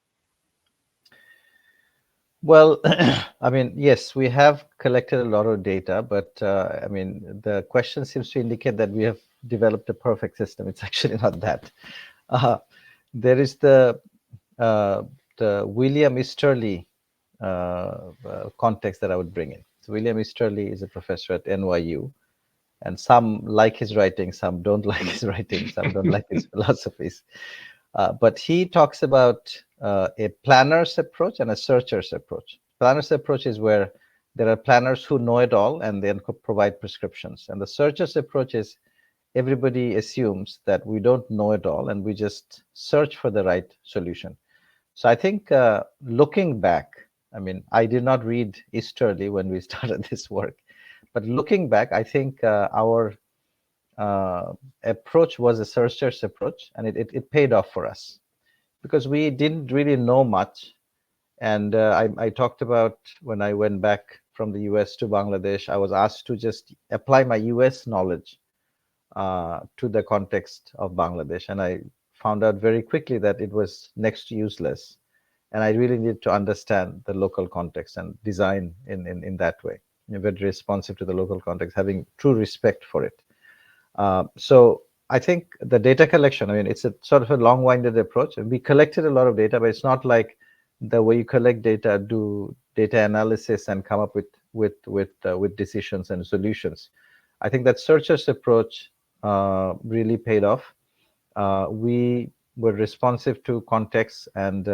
S3: Well, I mean, yes, we have collected a lot of data, but I mean, the question seems to indicate that we have developed a perfect system. It's actually not that. There is the the William Easterly context that I would bring in. So William Easterly is a professor at NYU, and some like his writing, some don't like his writing, some don't like his philosophies. But he talks about a planner's approach and a searcher's approach. Planner's approach is where there are planners who know it all and then could provide prescriptions. And the searcher's approach is everybody assumes that we don't know it all and we just search for the right solution. So I think looking back, I mean, I did not read Easterly when we started this work, but looking back, I think our approach was a searcher's approach, and it paid off for us because we didn't really know much. And I talked about when I went back from the US to Bangladesh, I was asked to just apply my US knowledge to the context of Bangladesh. And I found out very quickly that it was next to useless. And I really needed to understand the local context and design in that way, very responsive to the local context, having true respect for it. So I think the data collection, I mean, it's a sort of a long-winded approach. We collected a lot of data, but it's not like the way you collect data, do data analysis and come up with decisions and solutions. I think that searcher's approach really paid off. We were responsive to context and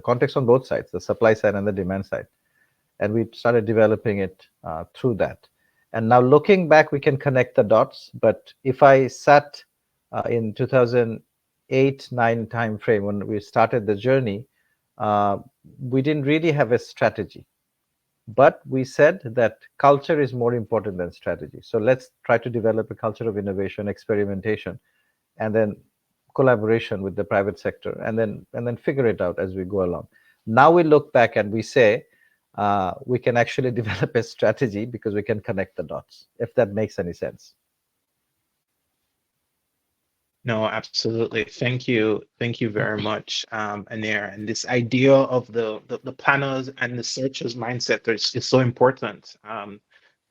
S3: context on both sides, the supply side and the demand side. And we started developing it through that. And now looking back, we can connect the dots. But if I sat in 2008-9 timeframe when we started the journey, we didn't really have a strategy. But we said that culture is more important than strategy. So let's try to develop a culture of innovation, experimentation, and then collaboration with the private sector, and then figure it out as we go along. Now we look back and we say, we can actually develop a strategy because we can connect the dots, if that makes any sense.
S1: No, absolutely. Thank you. Thank you very much, Anir. And this idea of the planners and the searchers mindset is so important,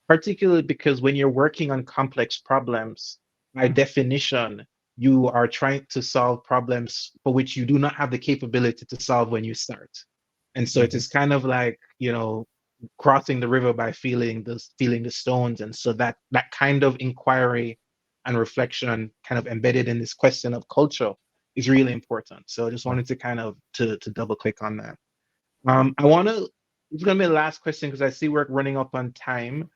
S1: particularly because when you're working on complex problems, by definition, you are trying to solve problems for which you do not have the capability to solve when you start. And so it is kind of like, crossing the river by feeling the stones. And so that kind of inquiry and reflection kind of embedded in this question of culture is really important. So I just wanted to kind of to double click on that. It's going to be the last question because I see we're running up on time.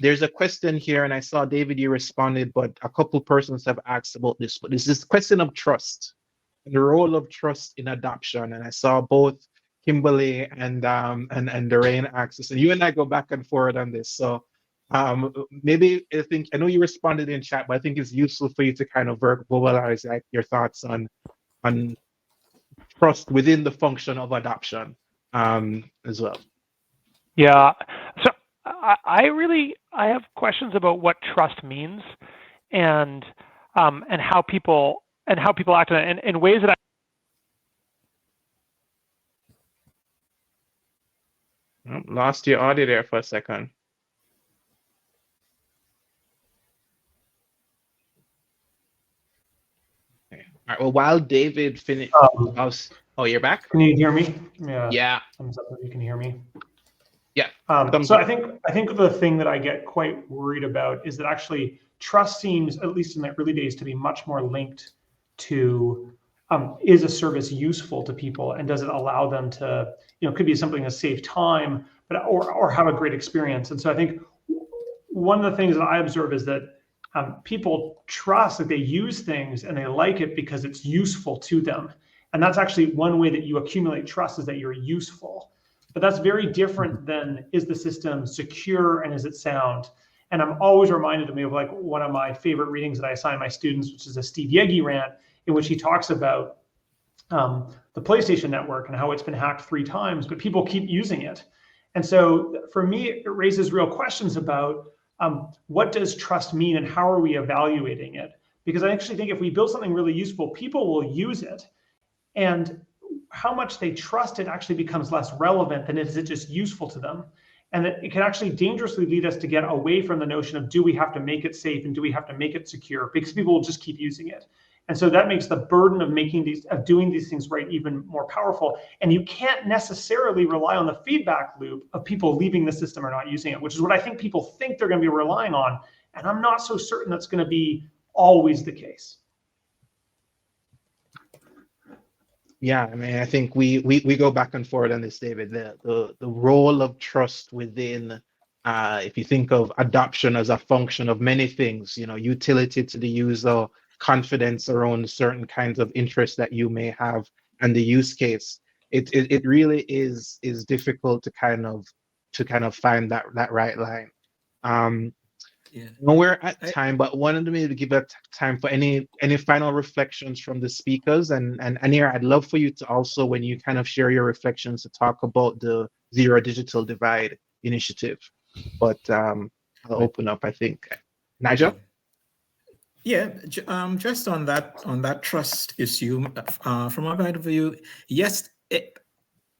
S1: There's a question here, and I saw David, you responded, but a couple persons have asked about this. But it's this question of trust and the role of trust in adoption. And I saw both Kimberly and Doreen ask this, and you and I go back and forth on this. So maybe I know you responded in chat, but I think it's useful for you to kind of verbalize like your thoughts on trust within the function of adoption as well.
S2: Yeah. So I have questions about what trust means and how people act on it in ways that I
S1: lost your audio there for a second. Okay. All right. Well, while David finished, you're back.
S5: Can you hear me?
S1: Yeah.
S5: Thumbs up if you can hear me.
S1: Yeah.
S5: So I think the thing that I get quite worried about is that actually trust seems, at least in the early days, to be much more linked to is a service useful to people, and does it allow them to, it could be something to save time, but or have a great experience. And so I think one of the things that I observe is that people trust that they use things and they like it because it's useful to them. And that's actually one way that you accumulate trust, is that you're useful. But that's very different than, is the system secure and is it sound? And I'm always reminded of me of like one of my favorite readings that I assign my students, which is a Steve Yegi rant, in which he talks about the PlayStation Network and how it's been hacked 3 times, but people keep using it. And so for me, it raises real questions about what does trust mean and how are we evaluating it? Because I actually think if we build something really useful, people will use it. And how much they trust it actually becomes less relevant than is it just useful to them. And it can actually dangerously lead us to get away from the notion of, do we have to make it safe and do we have to make it secure? Because people will just keep using it. And so that makes the burden of doing these things right even more powerful. And you can't necessarily rely on the feedback loop of people leaving the system or not using it, which is what I think people think they're going to be relying on. And I'm not so certain that's going to be always the case.
S1: Yeah, I mean, I think we go back and forth on this, David. The role of trust within, if you think of adoption as a function of many things, utility to the user, confidence around certain kinds of interests that you may have, and the use case, it really is difficult to kind of find that right line.
S4: Yeah.
S1: Well, we're at time, but wanted me to give it time for any final reflections from the speakers. And Anir, I'd love for you to also, when you kind of share your reflections, to talk about the Zero Digital Divide initiative. But I'll open up, I think. Nigel?
S4: Yeah, just on that trust issue, from my point of view, yes,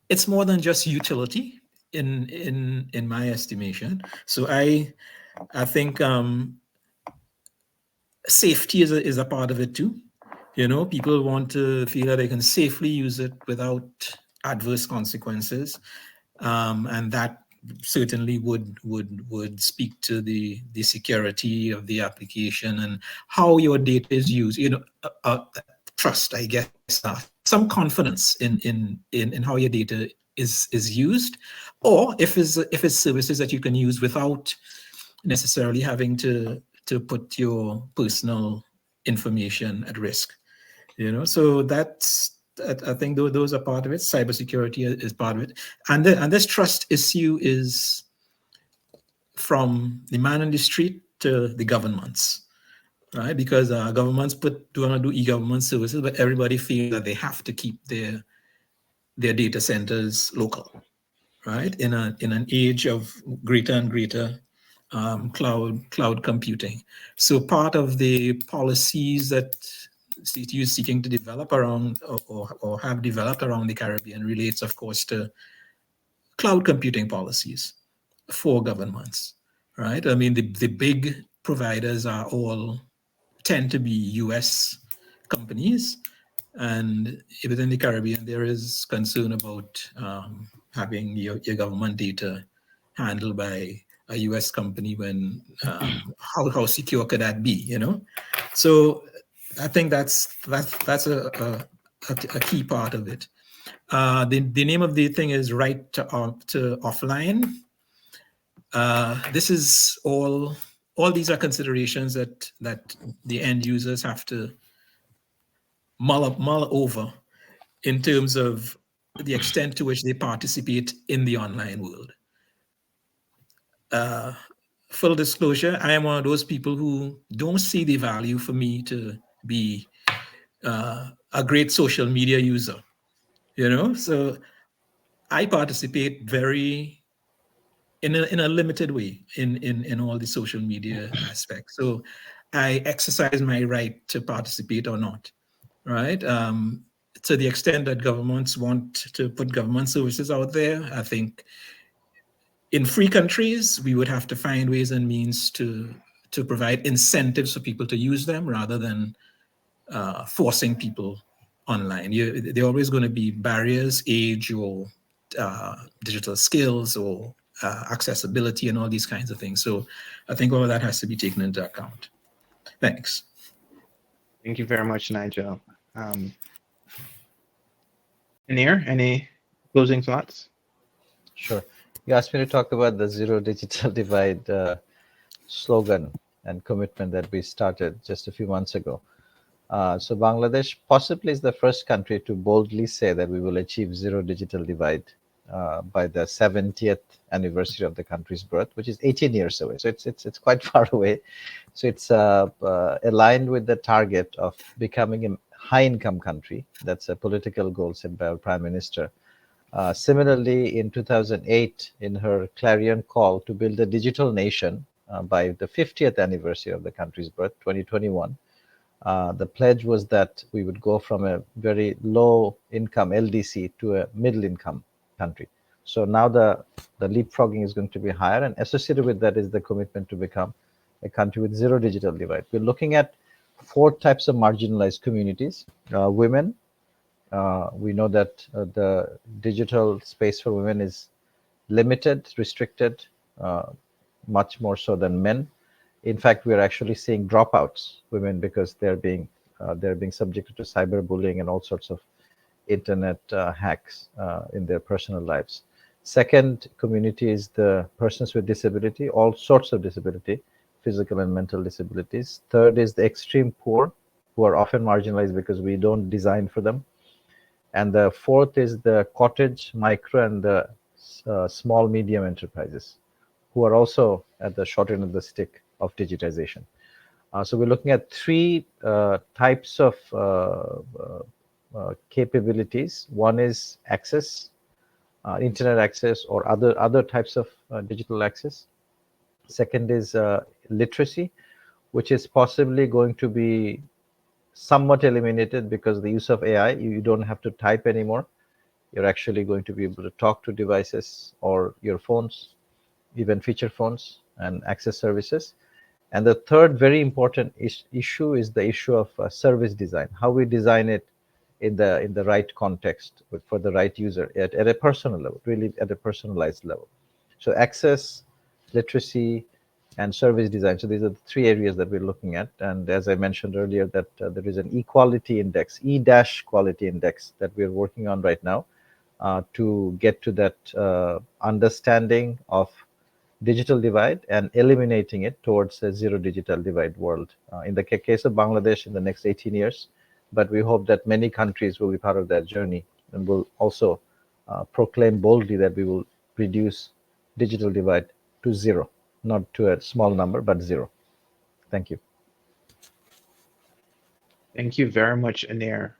S4: it's more than just utility in my estimation. So I think safety is a part of it too. People want to feel that they can safely use it without adverse consequences, and that certainly would speak to the security of the application and how your data is used. Trust, I guess, some confidence in how your data is used, or if it's services that you can use without necessarily having to put your personal information at risk. So that's, I think those are part of it. Cybersecurity is part of it, and this trust issue is from the man in the street to the governments, right? Because governments want to do e-government services, but everybody feels that they have to keep their data centers local, right? In an age of greater and greater cloud computing. So part of the policies that CTU is seeking to develop around or have developed around the Caribbean relates, of course, to cloud computing policies for governments, right? I mean, the big providers tend to be US companies, and within the Caribbean, there is concern about having your government data handled by a US company when how secure could that be, So I think that's a key part of it. The name of the thing is right to offline. This is all these are considerations that the end users have to mull over in terms of the extent to which they participate in the online world. Full disclosure, I am one of those people who don't see the value for me to be a great social media user, So I participate in a limited way in all the social media aspects. So I exercise my right to participate or not, right? To the extent that governments want to put government services out there, I think in free countries, we would have to find ways and means to provide incentives for people to use them rather than forcing people online. There are always going to be barriers, age or digital skills or accessibility and all these kinds of things. So I think all of that has to be taken into account. Thanks.
S1: Thank you very much, Nigel. Anir, any closing thoughts?
S3: Sure. You asked me to talk about the Zero Digital Divide slogan and commitment that we started just a few months ago. So Bangladesh possibly is the first country to boldly say that we will achieve Zero Digital Divide by the 70th anniversary of the country's birth, which is 18 years away. So it's quite far away. So it's aligned with the target of becoming a high-income country. That's a political goal set by our Prime Minister. Similarly, in 2008, in her clarion call to build a digital nation by the 50th anniversary of the country's birth, 2021, the pledge was that we would go from a very low income LDC to a middle income country. So now the leapfrogging is going to be higher, and associated with that is the commitment to become a country with zero digital divide. We're looking at four types of marginalized communities. Women, we know that the digital space for women is limited, restricted, much more so than men. In fact, we are actually seeing dropouts, women, because they're being subjected to cyberbullying and all sorts of internet hacks in their personal lives. Second community is the persons with disability, all sorts of disability, physical and mental disabilities. Third is the extreme poor, who are often marginalized because we don't design for them. And the fourth is the cottage, micro, and the small, medium enterprises, who are also at the short end of the stick of digitization. So we're looking at three types of capabilities. One is access, internet access, or other types of digital access. Second is literacy, which is possibly going to be somewhat eliminated because the use of AI, you don't have to type anymore. You're actually going to be able to talk to devices or your phones, even feature phones, and access services. And the third very important issue is the issue of service design, how we design it in the right context for the right user at a personal level, really at a personalized level. So access, literacy, and service design. So these are the three areas that we're looking at. And as I mentioned earlier, that there is an equality index, E-quality index, that we're working on right now to get to that understanding of digital divide and eliminating it towards a zero digital divide world. In the case of Bangladesh, in the next 18 years, but we hope that many countries will be part of that journey and will also proclaim boldly that we will reduce digital divide to zero, not to a small number, but zero. Thank you.
S1: Thank you very much, Anir.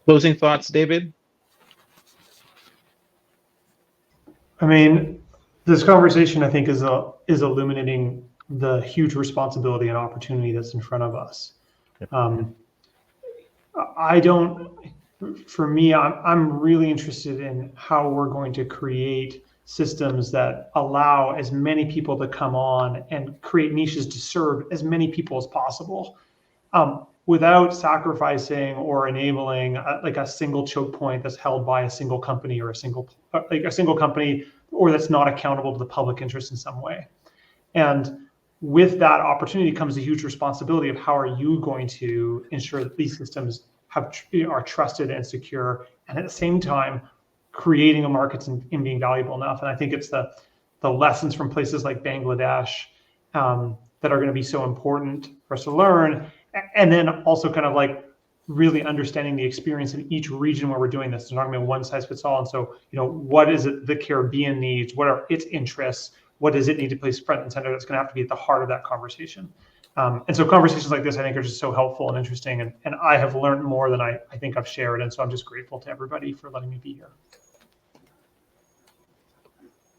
S1: Closing thoughts, David?
S5: I mean, this conversation, I think, is illuminating the huge responsibility and opportunity that's in front of us. For me, I'm really interested in how we're going to create systems that allow as many people to come on and create niches to serve as many people as possible, without sacrificing or enabling like a single choke point that's held by a single company or a single company, or that's not accountable to the public interest in some way. And with that opportunity comes a huge responsibility of how are you going to ensure that these systems are trusted and secure, and at the same time creating a market and being valuable enough. And I think it's the lessons from places like Bangladesh that are going to be so important for us to learn, and then also kind of like really understanding the experience in each region where we're doing this. There's not going to be a one size fits all. And so, what is it the Caribbean needs? What are its interests? What does it need to place front and center? That's going to have to be at the heart of that conversation. And so conversations like this, I think, are just so helpful and interesting. And I have learned more than I think I've shared. And so I'm just grateful to everybody for letting me be here.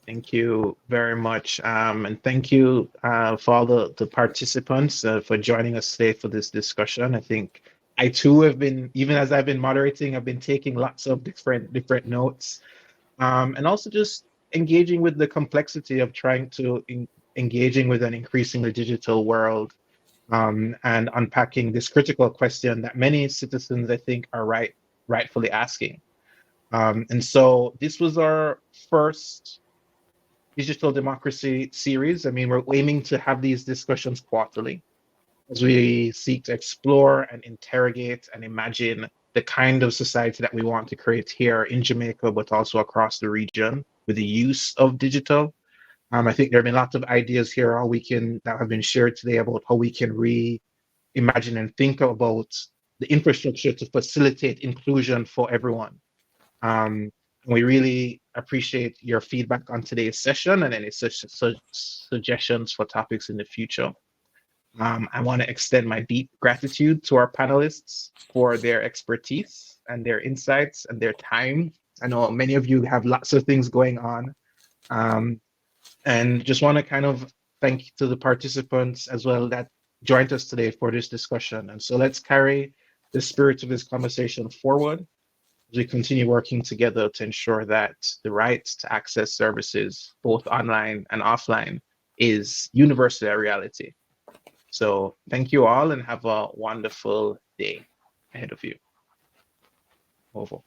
S1: Thank you very much. And thank you for all the participants for joining us today for this discussion. I think I too have been, even as I've been moderating, I've been taking lots of different notes, and also just engaging with the complexity of trying to engaging with an increasingly digital world, and unpacking this critical question that many citizens, I think, are rightfully asking. And so this was our first digital democracy series. I mean, we're aiming to have these discussions quarterly as we seek to explore and interrogate and imagine the kind of society that we want to create here in Jamaica, but also across the region with the use of digital. I think there have been lots of ideas here that have been shared today about how we can reimagine and think about the infrastructure to facilitate inclusion for everyone. We really appreciate your feedback on today's session and any suggestions for topics in the future. I want to extend my deep gratitude to our panelists for their expertise and their insights and their time. I know many of you have lots of things going on, and just want to kind of thank to the participants as well that joined us today for this discussion. And so let's carry the spirit of this conversation forward as we continue working together to ensure that the right to access services, both online and offline, is universally a reality. So thank you all and have a wonderful day ahead of you. Over.